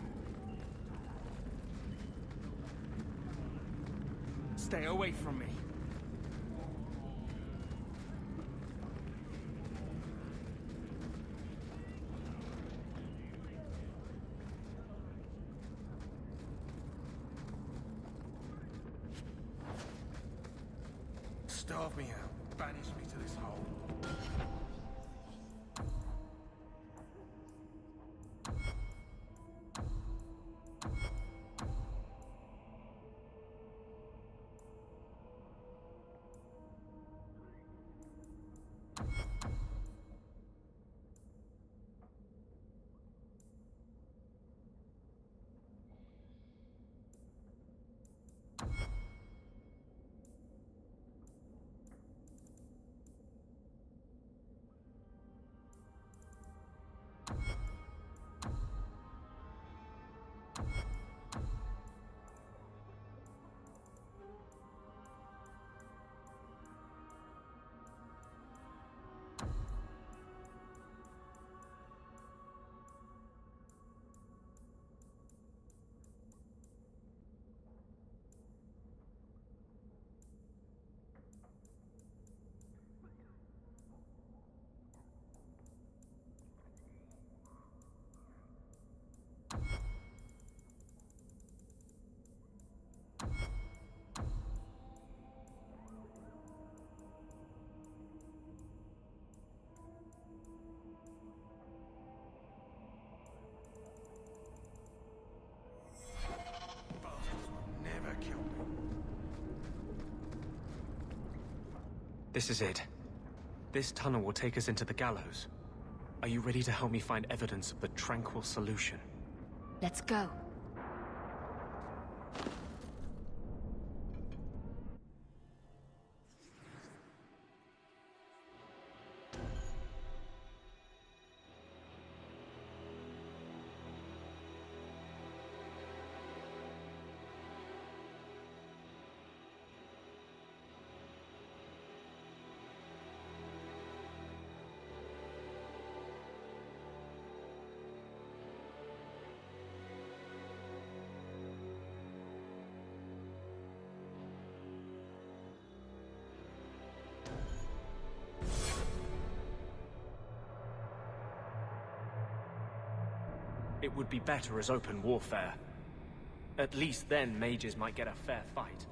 Stay away from me. Starve me out. Banish me to this hole. This is it. This tunnel will take us into the gallows. Are you ready to help me find evidence of the tranquil solution? Let's go. It would be better as open warfare. At least then mages might get a fair fight.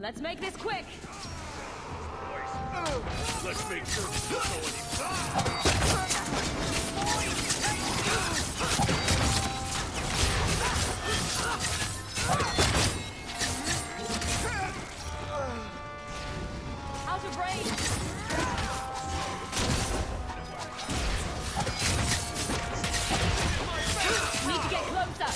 Let's make this quick! Let's make sure we don't go any Out of range! Need to get closer!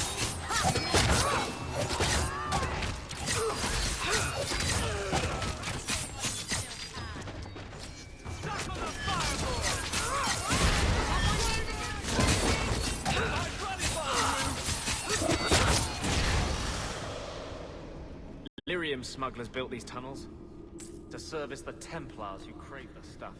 Lyrium smugglers built these tunnels to service the Templars who crave the stuff.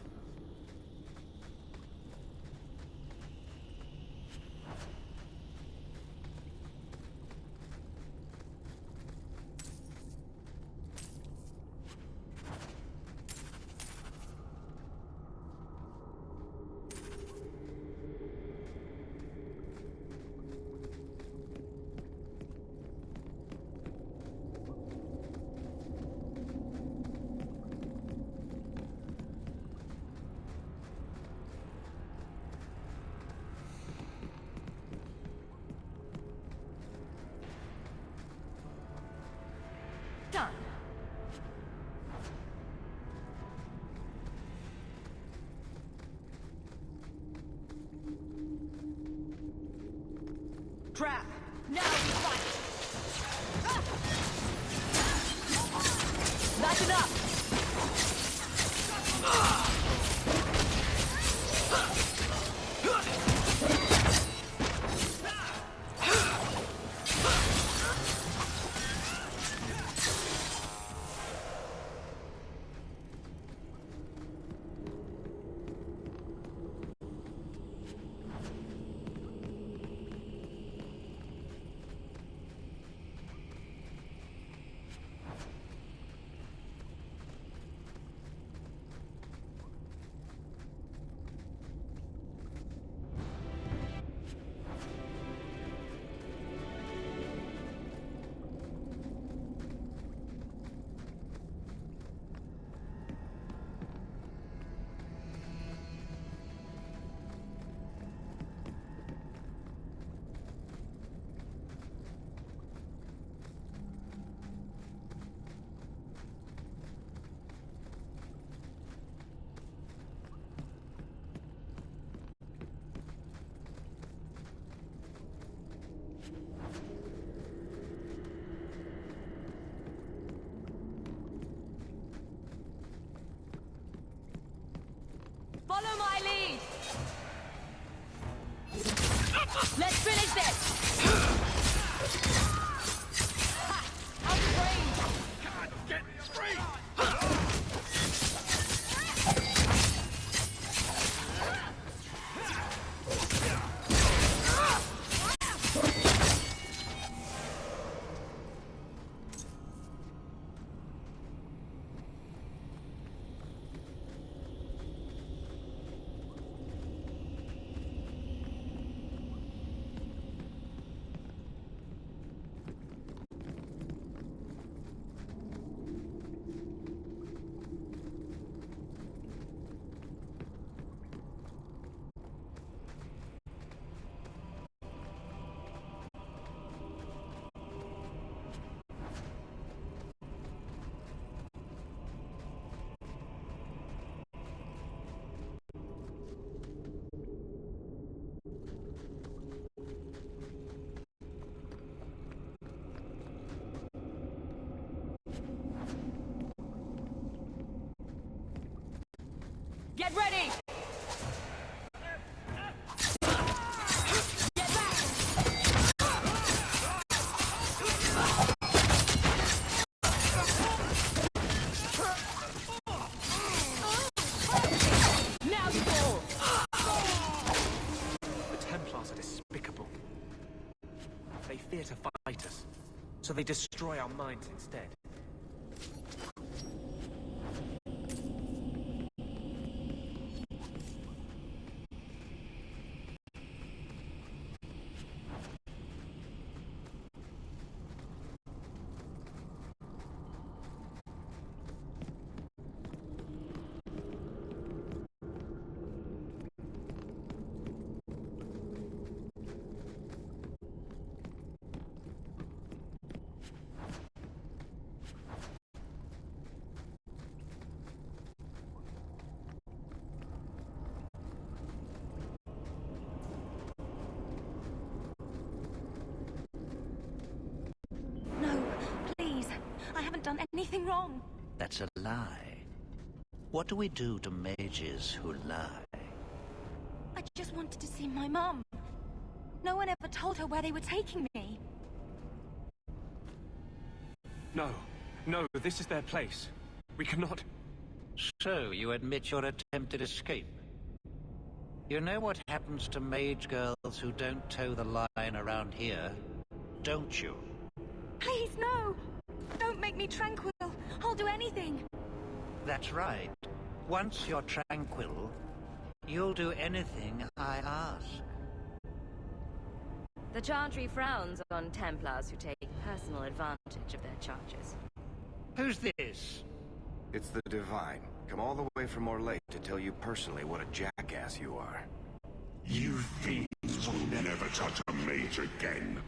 Done. Trap! Now we fight! That's enough! Follow my lead! Let's finish this! Ha! Out of range! God, get straight! Get ready! Get back! Now you fall! The Templars are despicable. They fear to fight us, so they destroy our minds instead. done anything wrong. That's a lie. What do we do to mages who lie? I just wanted to see my mum. No one ever told her where they were taking me. No. No, this is their place. We cannot... So, you admit your attempted escape? You know what happens to mage girls who don't toe the line around here, don't you? Please, no! Don't make me tranquil. I'll do anything. That's right. Once you're tranquil, you'll do anything I ask. The Chantry frowns on Templars who take personal advantage of their charges. Who's this? It's the Divine. Come all the way from Orlais to tell you personally what a jackass you are. You fiends will never touch a mage again.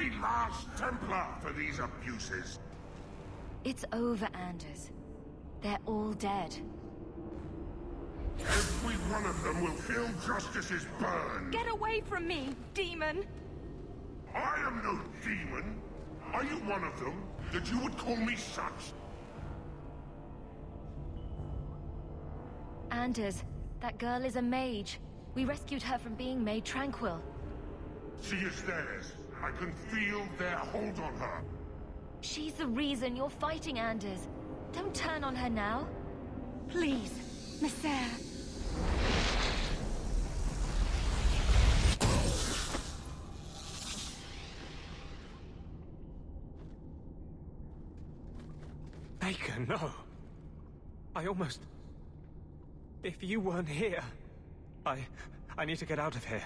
every last Templar for these abuses. It's over, Anders. They're all dead. Every one of them will feel justice's burn. Get away from me, demon! I am no demon. Are you one of them, that you would call me such? Anders, that girl is a mage. We rescued her from being made tranquil. She is theirs. I can feel their hold on her. She's the reason you're fighting, Anders. Don't turn on her now. Please, Messer. Baker, no. I almost... If you weren't here... I need to get out of here.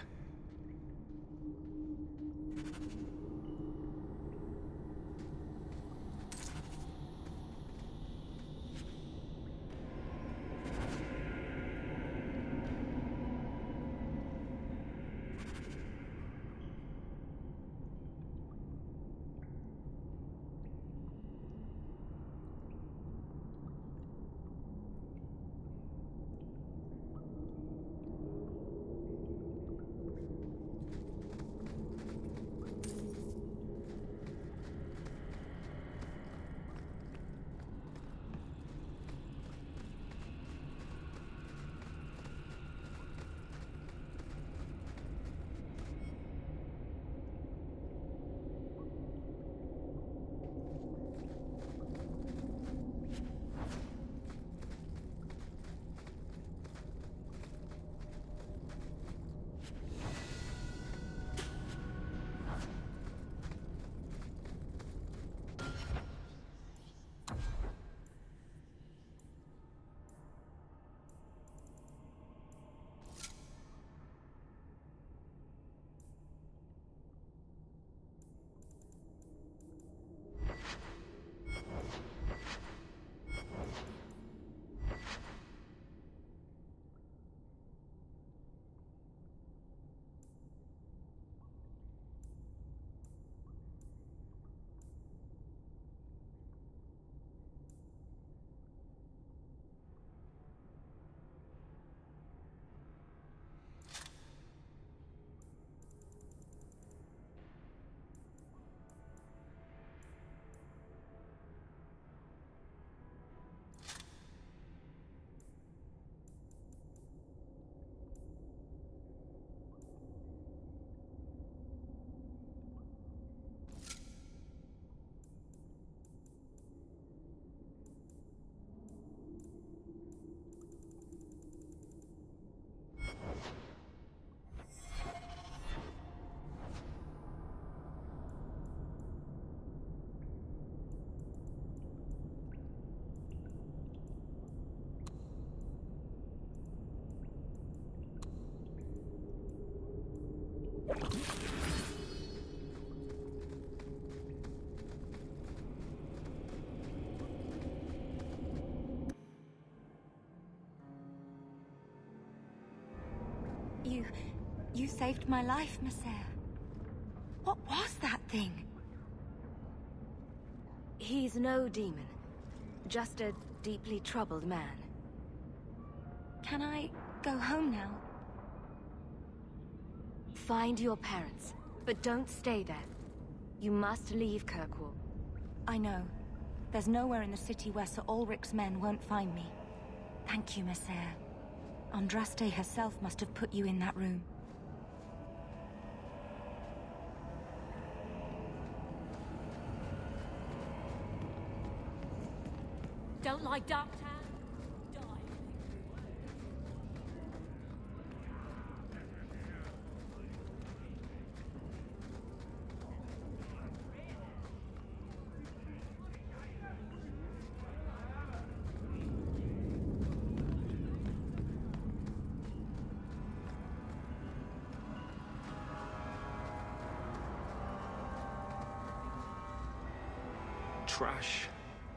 You saved my life, Messer. What was that thing? He's no demon. Just a deeply troubled man. Can I go home now? Find your parents, but don't stay there. You must leave Kirkwall. I know. There's nowhere in the city where Sir Ulric's men won't find me. Thank you, Messer. Andraste herself must have put you in that room. Don't like Darktown? Trash.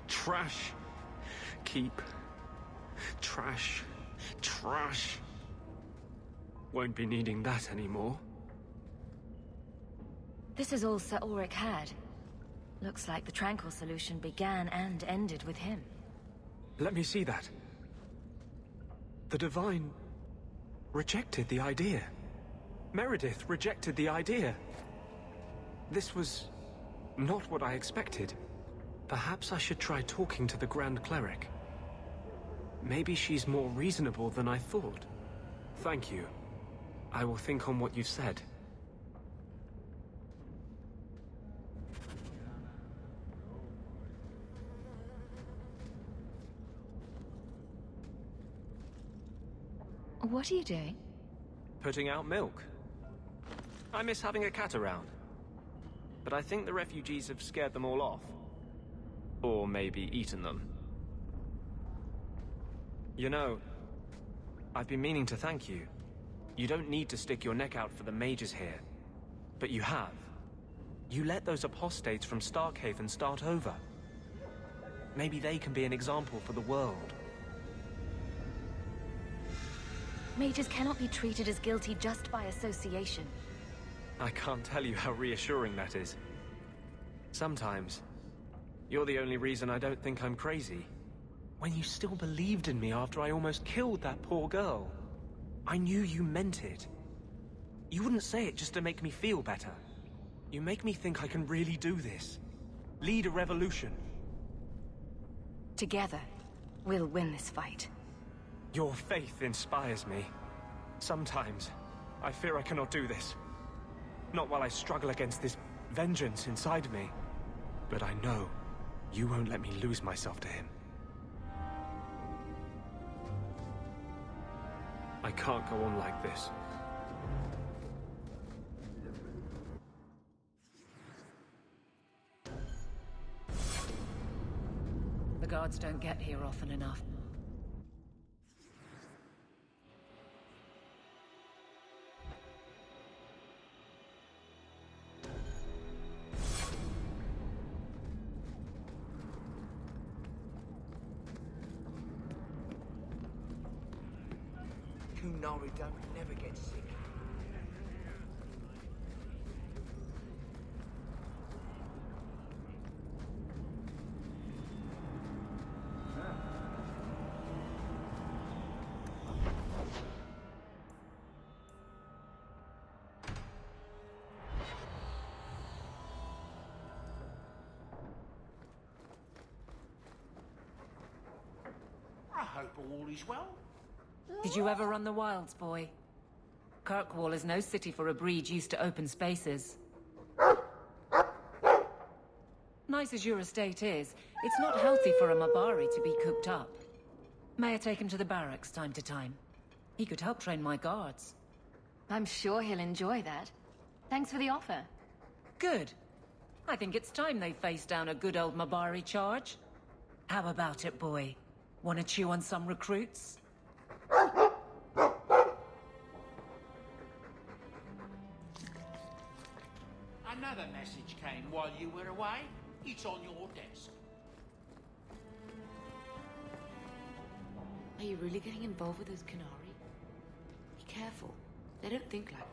Trash. Keep. Trash. Trash. Won't be needing that anymore. This is all Sir Ulrich had. Looks like the Tranquil solution began and ended with him. Let me see that. The Divine rejected the idea. Meredith rejected the idea. This was not what I expected. Perhaps I should try talking to the Grand Cleric. Maybe she's more reasonable than I thought. Thank you. I will think on what you've said. What are you doing? Putting out milk. I miss having a cat around. But I think the refugees have scared them all off. Or maybe eaten them. You know, I've been meaning to thank you. You don't need to stick your neck out for the mages here. But you have. You let those apostates from Starkhaven start over. Maybe they can be an example for the world. Mages cannot be treated as guilty just by association. I can't tell you how reassuring that is. Sometimes, you're the only reason I don't think I'm crazy. When you still believed in me after I almost killed that poor girl. I knew you meant it. You wouldn't say it just to make me feel better. You make me think I can really do this. Lead a revolution. Together, we'll win this fight. Your faith inspires me. Sometimes, I fear I cannot do this. Not while I struggle against this vengeance inside me. But I know you won't let me lose myself to him. I can't go on like this. The guards don't get here often enough. Kunari don't never get sick. I hope all is well. Did you ever run the wilds, boy? Kirkwall is no city for a breed used to open spaces. Nice as your estate is, it's not healthy for a Mabari to be cooped up. May I take him to the barracks time to time? He could help train my guards. I'm sure he'll enjoy that. Thanks for the offer. Good. I think it's time they face down a good old Mabari charge. How about it, boy? Want to chew on some recruits? Another message came while you were away. It's on your desk. Are you really getting involved with those Kunari? Be careful. They don't think like...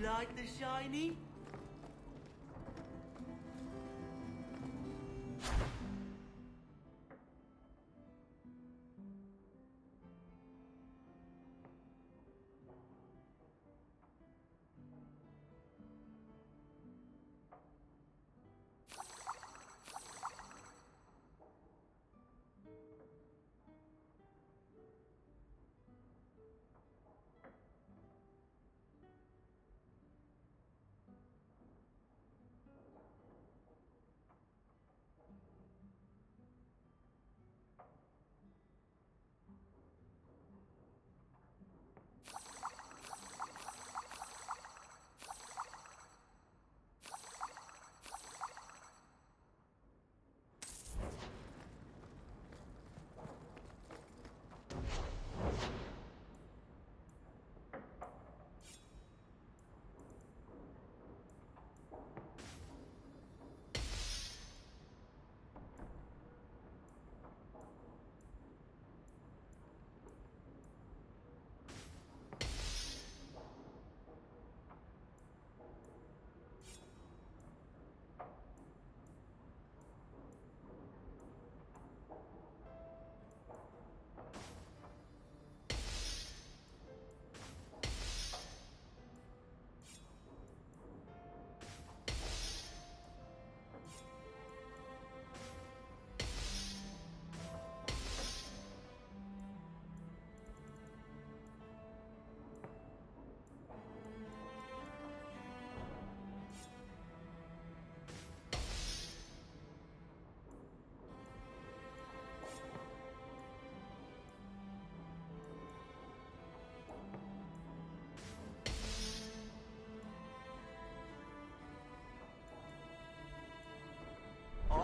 like the shiny?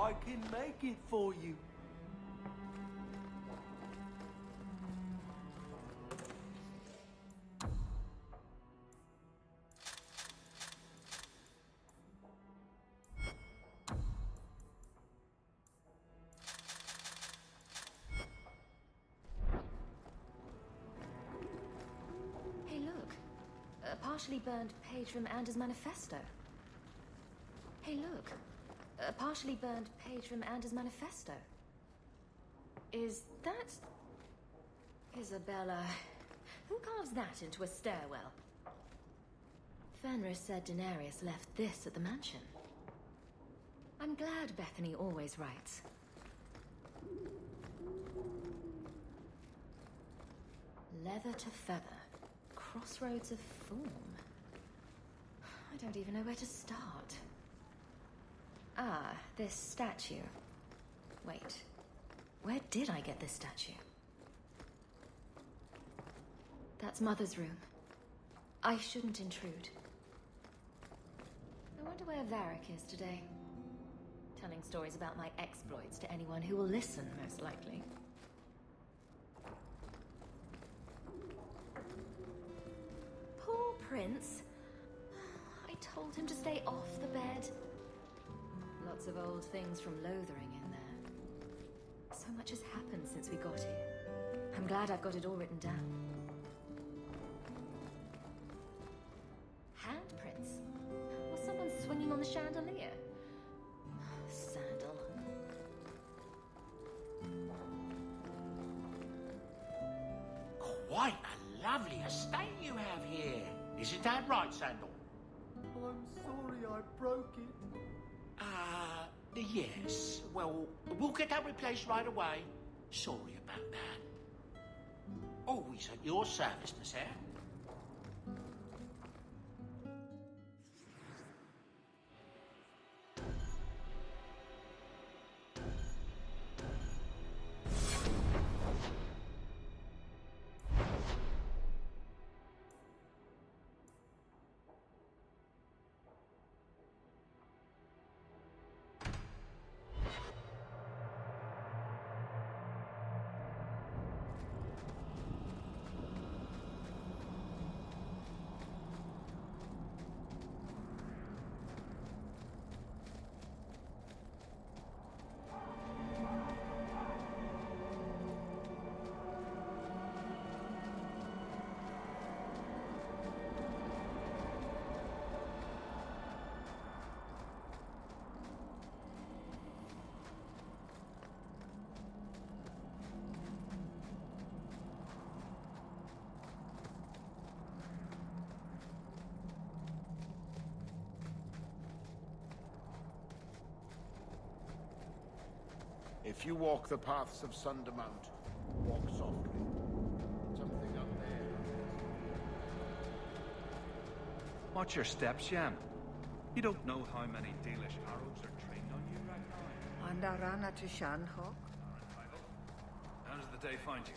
I can make it for you. Hey, look. A partially burned page from Anders' manifesto. Hey, look. A partially burned page from Anders' manifesto. Is that... Isabella? Who carves that into a stairwell? Fenris said Daenerys left this at the mansion. I'm glad Bethany always writes. Leather to feather. Crossroads of form. I don't even know where to start. Ah, this statue. Wait. Where did I get this statue? That's Mother's room. I shouldn't intrude. I wonder where Varric is today. Telling stories about my exploits to anyone who will listen, most likely. Poor Prince. I told him to stay off the bed. Lots of old things from Lothering in there. So much has happened since we got here. I'm glad I've got it all written down. Handprints? Was someone swinging on the chandelier? Sandal. Quite a lovely estate you have here. Isn't that right, Sandal? I'm sorry I broke it. Yes. Well, we'll get that replaced right away. Sorry about that. Always at your service, Miss Eyre. If you walk the paths of Sundermount, walk softly. Something up there. Watch your steps, Jan. You don't know how many Dalish arrows are trained on you right now. Andarana to Shanhok. How does the day find you?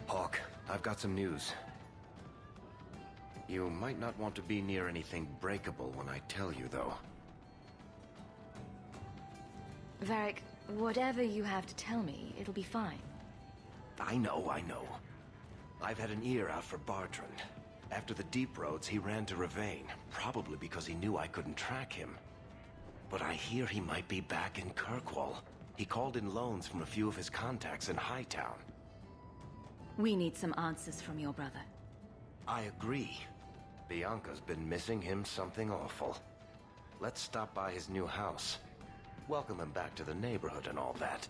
Hawk, I've got some news. You might not want to be near anything breakable when I tell you, though. Varric, whatever you have to tell me, it'll be fine. I know. I've had an ear out for Bartrand. After the Deep Roads, he ran to Ravain, probably because he knew I couldn't track him. But I hear he might be back in Kirkwall. He called in loans from a few of his contacts in Hightown. We need some answers from your brother. I agree. Bianca's been missing him something awful. Let's stop by his new house. Welcome him back to the neighborhood and all that.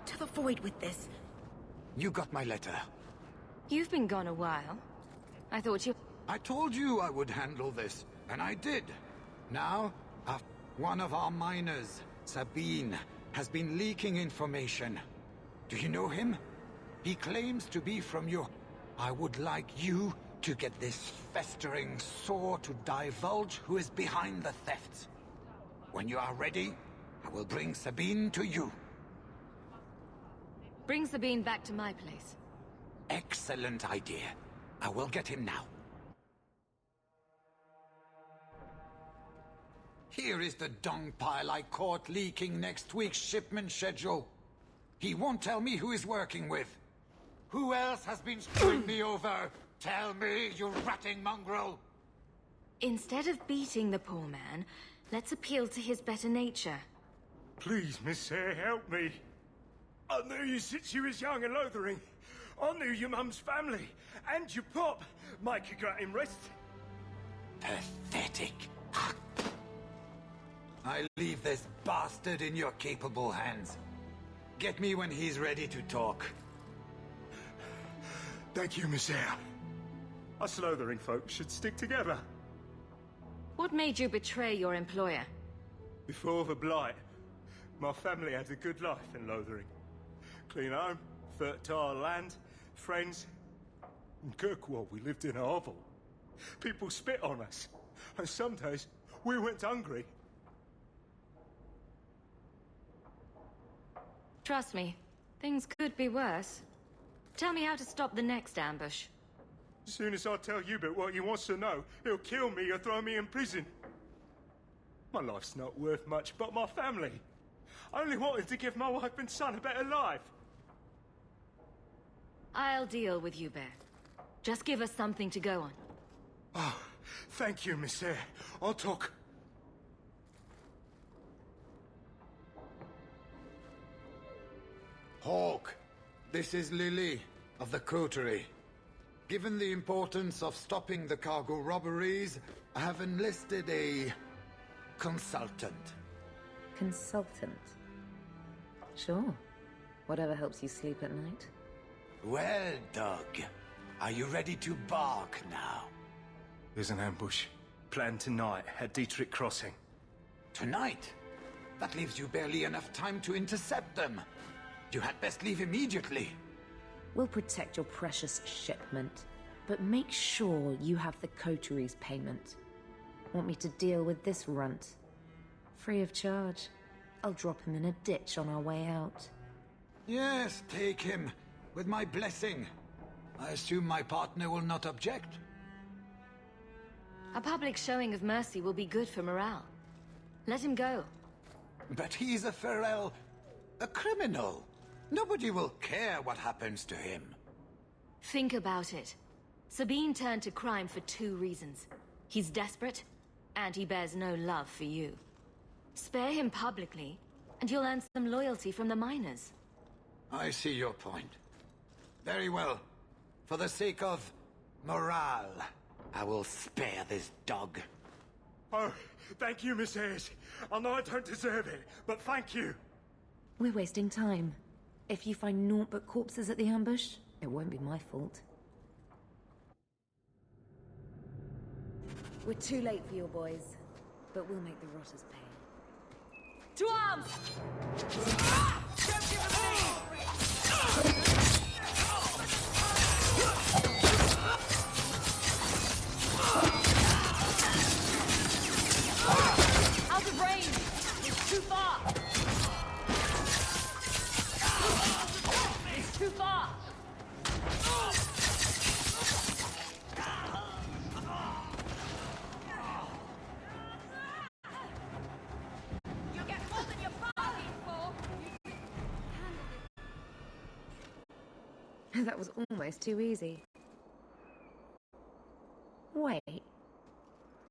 To the void with this. You got my letter. You've been gone a while. I thought you... I told you I would handle this, and I did. Now, one of our miners, Sabine, has been leaking information. Do you know him? He claims to be from your... I would like you to get this festering sore to divulge who is behind the thefts. When you are ready, I will bring Sabine to you. Bring Sabine back to my place. Excellent idea. I will get him now. Here is the dung pile I caught leaking next week's shipment schedule. He won't tell me who he's working with. Who else has been screwing me over? Tell me, you ratting mongrel! Instead of beating the poor man, let's appeal to his better nature. Please, Miss Sayre, help me. I knew you since you was young and loathering. I knew your mum's family, and your pop. Micah got him rest. Pathetic. I leave this bastard in your capable hands. Get me when he's ready to talk. Thank you, Miss Sayre. Us Lothering folk should stick together. What made you betray your employer? Before the Blight, my family had a good life in Lothering. Clean home, fertile land, friends. In Kirkwall, we lived in a hovel. People spit on us, and some days we went hungry. Trust me, things could be worse. Tell me how to stop the next ambush. As soon as I tell Hubert what he wants to know, he'll kill me or throw me in prison. My life's not worth much, but my family. I only wanted to give my wife and son a better life. I'll deal with you, Bear. Just give us something to go on. Oh, thank you, Miss Sayre. I'll talk. Hawk, this is Lily of the Coterie. Given the importance of stopping the cargo robberies, I have enlisted a consultant. Consultant? Sure. Whatever helps you sleep at night. Well, Doug, are you ready to bark now? There's an ambush planned tonight at Dietrich Crossing. Tonight? That leaves you barely enough time to intercept them. You had best leave immediately. We'll protect your precious shipment, but make sure you have the coterie's payment. Want me to deal with this runt? Free of charge. I'll drop him in a ditch on our way out. Yes, take him. With my blessing. I assume my partner will not object? A public showing of mercy will be good for morale. Let him go. But he's a Ferel, a criminal. Nobody will care what happens to him. Think about it. Sabine turned to crime for 2 reasons. He's desperate, and he bears no love for you. Spare him publicly, and you'll earn some loyalty from the miners. I see your point. Very well. For the sake of morale, I will spare this dog. Oh, thank you, Miss Ayres. I know I don't deserve it, but thank you. We're wasting time. If you find naught but corpses at the ambush, it won't be my fault. We're too late for your boys, but we'll make the rotters pay. To arms! Out of range! It's too far! It's too far! That was almost too easy. Wait.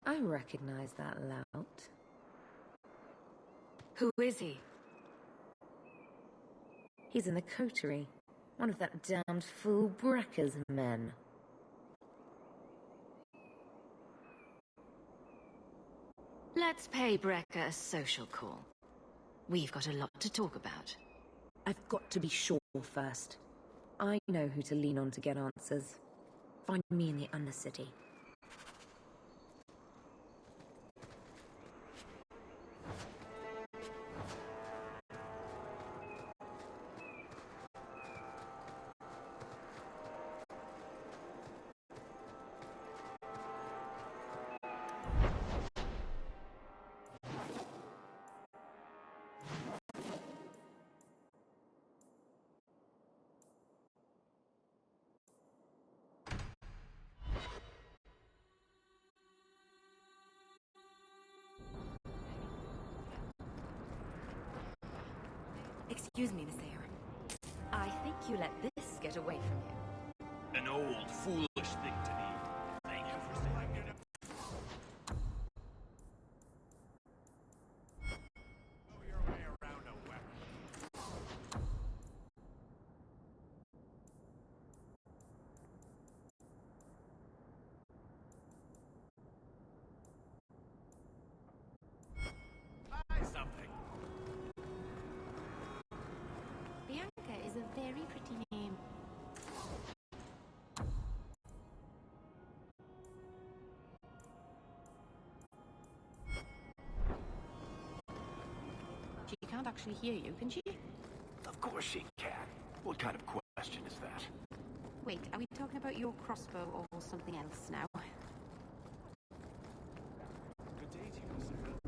I recognize that lout. Who is he? He's in the coterie. One of that damned fool Brekka's men. Let's pay Brekka a social call. We've got a lot to talk about. I've got to be sure first. I know who to lean on to get answers. Find me in the Undercity. Excuse me, Miss Ayres. I think you let this get away from you. An old, foolish thing to me. Thank you for saying it. Know your way around a weapon. Buy something. Bianca is a very pretty name. She can't actually hear you, can she? Of course she can. What kind of question is that? Wait, are we talking about your crossbow or something else now? Good day to you, Sarah.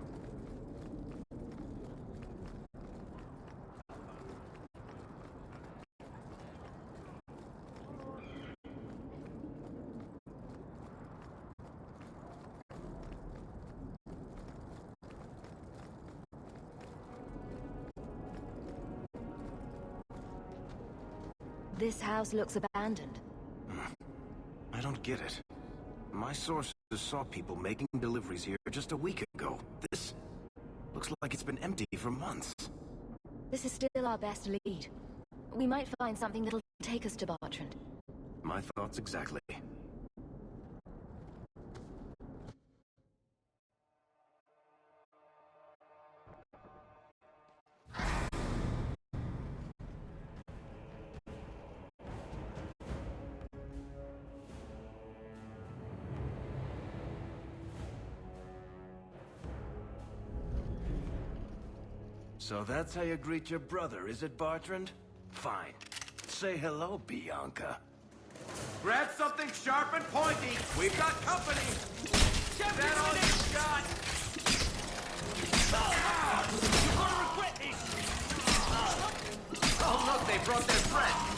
This house looks abandoned. I don't get it. My sources saw people making deliveries here just a week ago. This looks like it's been empty for months. This is still our best lead. We might find something that'll take us to Bartrand. My thoughts exactly. So that's how you greet your brother, is it, Bartrand? Fine. Say hello, Bianca. Grab something sharp and pointy. We've got company. Get that all you got. You're gonna regret this. Oh look, they brought their friend.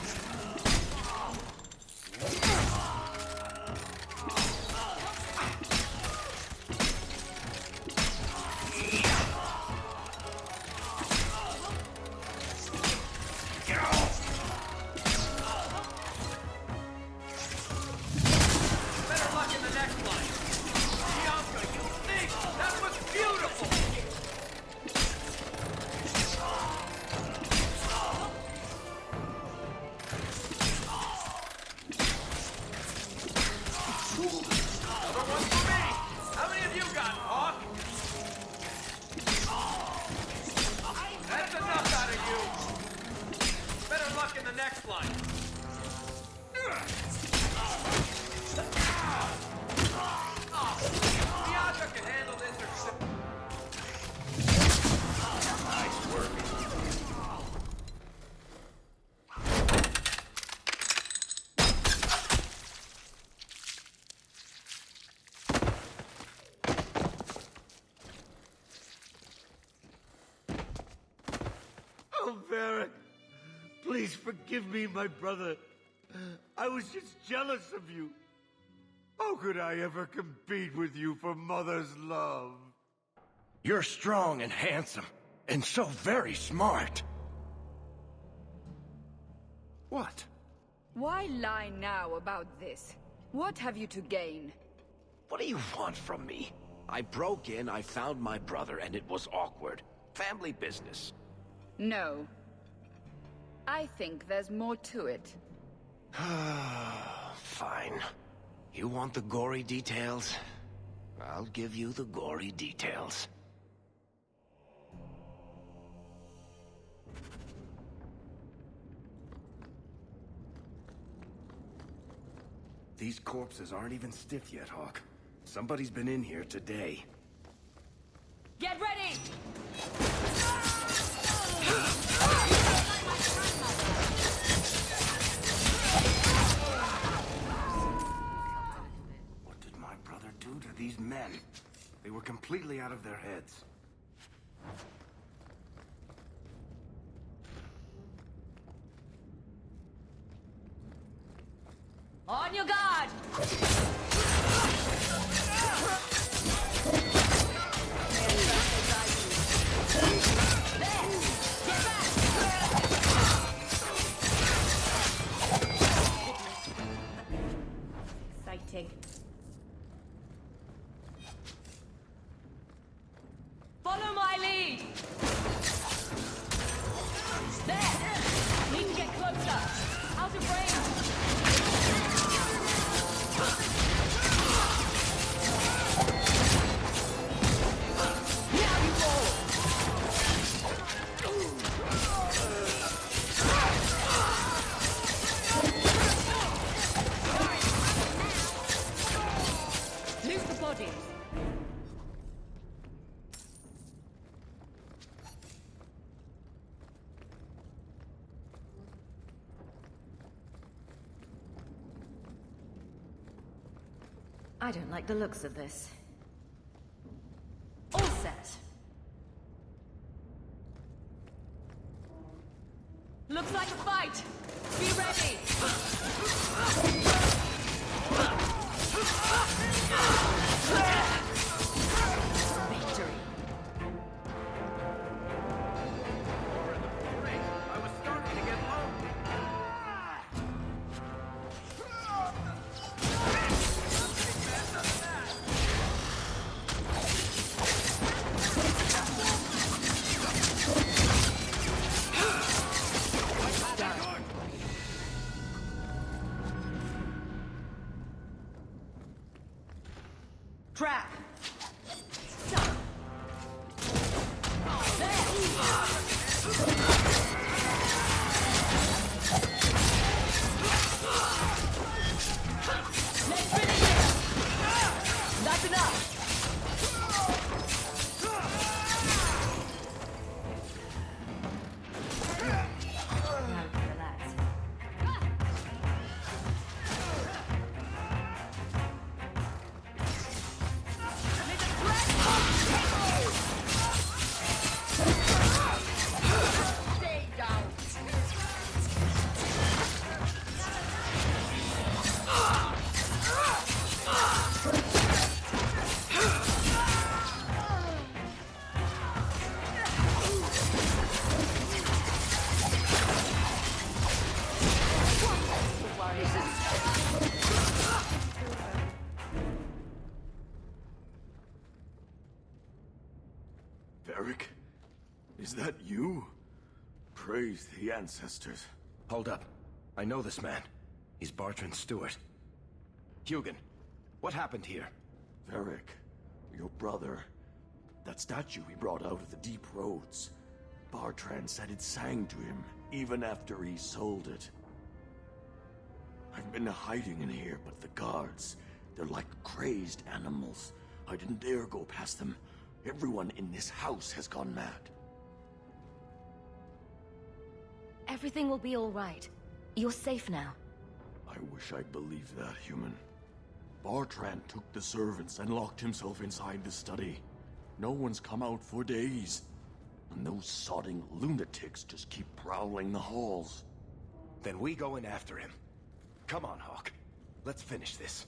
forgive me, my brother. I was just jealous of you. How could I ever compete with you for Mother's love? You're strong and handsome, and so very smart. What? Why lie now about this? What have you to gain? What do you want from me? I broke in, I found my brother, and it was awkward. Family business. No. I think there's more to it. Fine. You want the gory details? I'll give you the gory details. These corpses aren't even stiff yet, Hawk. Somebody's been in here today. Get ready! What did my brother do to these men? They were completely out of their heads. On your guard! Exciting. Follow my lead! There! Need to get closer! Out of range! I don't like the looks of this. All set. Looks like a fight! Be ready! Victory. I was starting to get lonely. Trap! Let's finish it! That's enough! Varric? Is that you? Praise the ancestors. Hold up. I know this man. He's Bartrand Stewart. Hugin, what happened here? Varric, your brother. That statue he brought out of the deep roads. Bartrand said it sang to him, even after he sold it. I've been hiding in here, but the guards, they're like crazed animals. I didn't dare go past them. Everyone in this house has gone mad. Everything will be all right. You're safe now. I wish I believed that, human. Bartrand took the servants and locked himself inside the study. No one's come out for days. And those sodding lunatics just keep prowling the halls. Then we go in after him. Come on, Hawk. Let's finish this.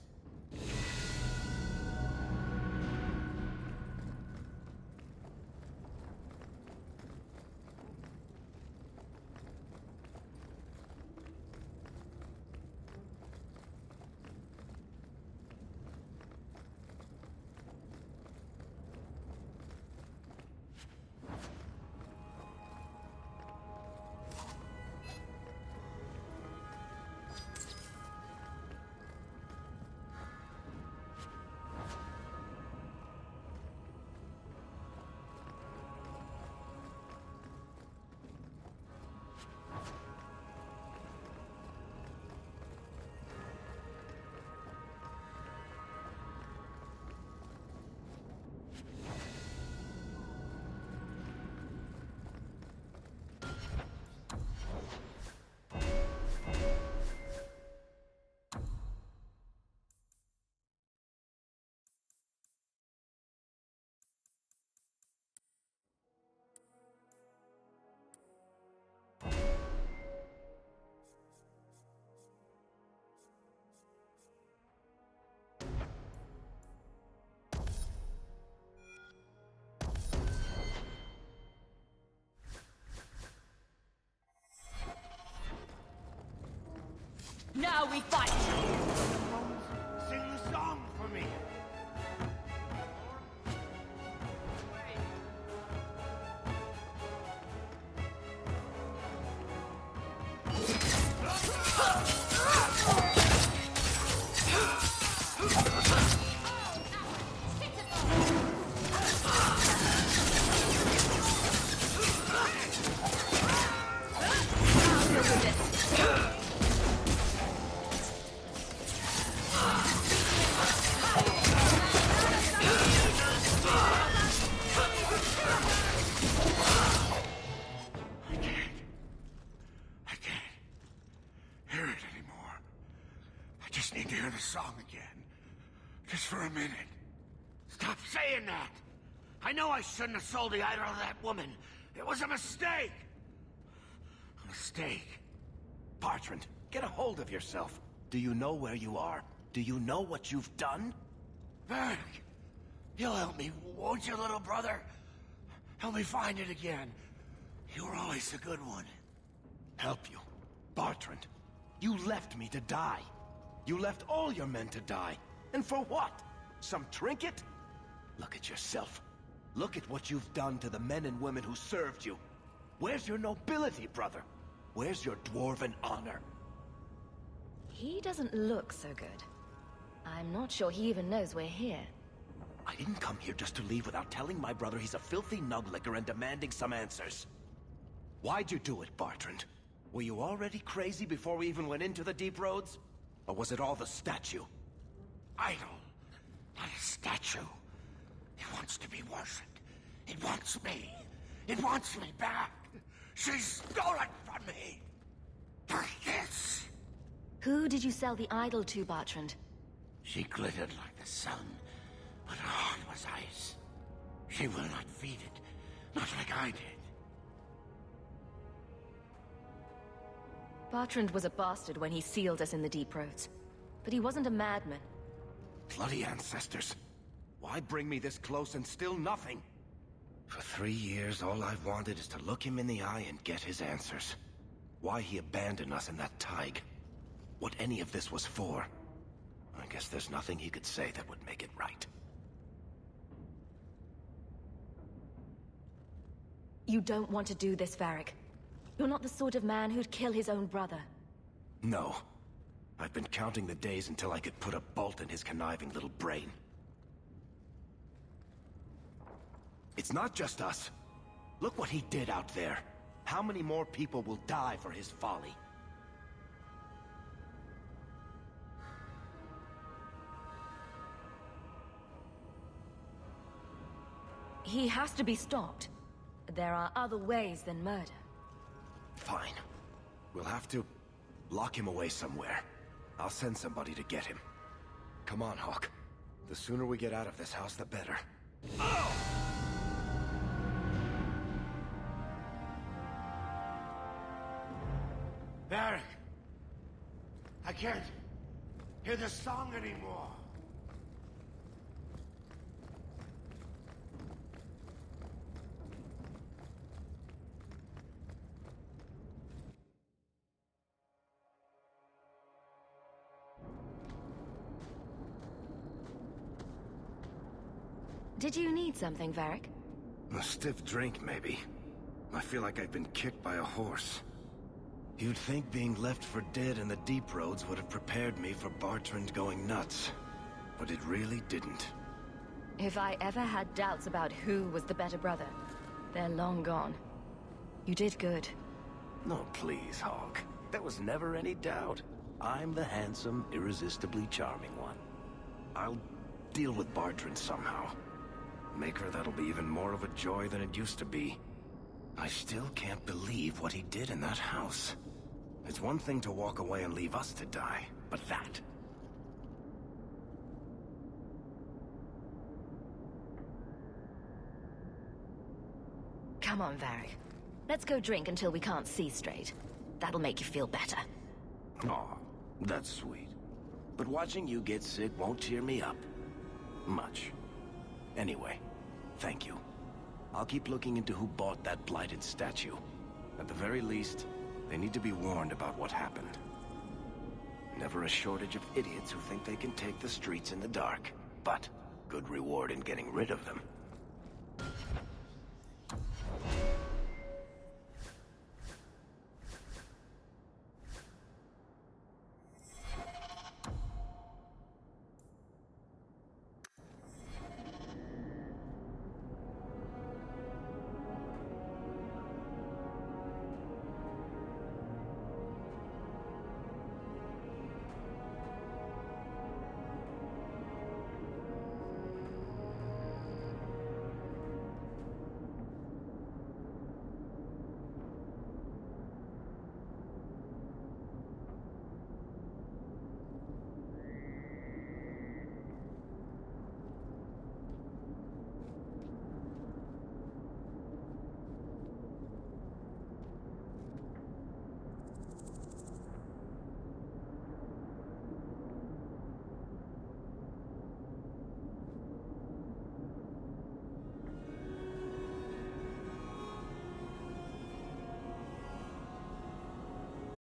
Now we fight! Sing the song for me! Song again. Just for a minute. Stop saying that! I know I shouldn't have sold the idol to that woman. It was a mistake! A mistake. Bertrand, get a hold of yourself. Do you know where you are? Do you know what you've done? Varric, you'll help me, won't you, little brother? Help me find it again. You were always a good one. Help you? Bertrand, you left me to die. You left all your men to die. And for what? Some trinket? Look at yourself. Look at what you've done to the men and women who served you. Where's your nobility, brother? Where's your dwarven honor? He doesn't look so good. I'm not sure he even knows we're here. I didn't come here just to leave without telling my brother he's a filthy nuglicker and demanding some answers. Why'd you do it, Bertrand? Were you already crazy before we even went into the Deep Roads? Or was it all the statue? Idol, not a statue. It wants to be worshipped. It wants me. It wants me back. She stole it from me. For this. Who did you sell the idol to, Bertrand? She glittered like the sun, but her heart was ice. She will not feed it, not like I did. Bertrand was a bastard when he sealed us in the Deep Roads. But he wasn't a madman. Bloody ancestors. Why bring me this close and still nothing? For 3 years, all I've wanted is to look him in the eye and get his answers. Why he abandoned us in that Tig. What any of this was for. I guess there's nothing he could say that would make it right. You don't want to do this, Varric. You're not the sort of man who'd kill his own brother. No. I've been counting the days until I could put a bolt in his conniving little brain. It's not just us. Look what he did out there. How many more people will die for his folly? He has to be stopped. There are other ways than murder. Fine. We'll have to lock him away somewhere. I'll send somebody to get him. Come on, Hawk. The sooner we get out of this house, the better. Oh! Varric, can't hear the song anymore. Did you need something, Varric? A stiff drink, maybe. I feel like I've been kicked by a horse. You'd think being left for dead in the deep roads would have prepared me for Bartrand going nuts. But it really didn't. If I ever had doubts about who was the better brother, they're long gone. You did good. No, please, Hawk. There was never any doubt. I'm the handsome, irresistibly charming one. I'll deal with Bartrand somehow. Make her that'll be even more of a joy than it used to be. I still can't believe what he did in that house. It's one thing to walk away and leave us to die, but that... Come on, Varric. Let's go drink until we can't see straight. That'll make you feel better. Aw, that's sweet. But watching you get sick won't cheer me up. Much. Anyway, thank you. I'll keep looking into who bought that blighted statue. At the very least, they need to be warned about what happened. Never a shortage of idiots who think they can take the streets in the dark, but good reward in getting rid of them.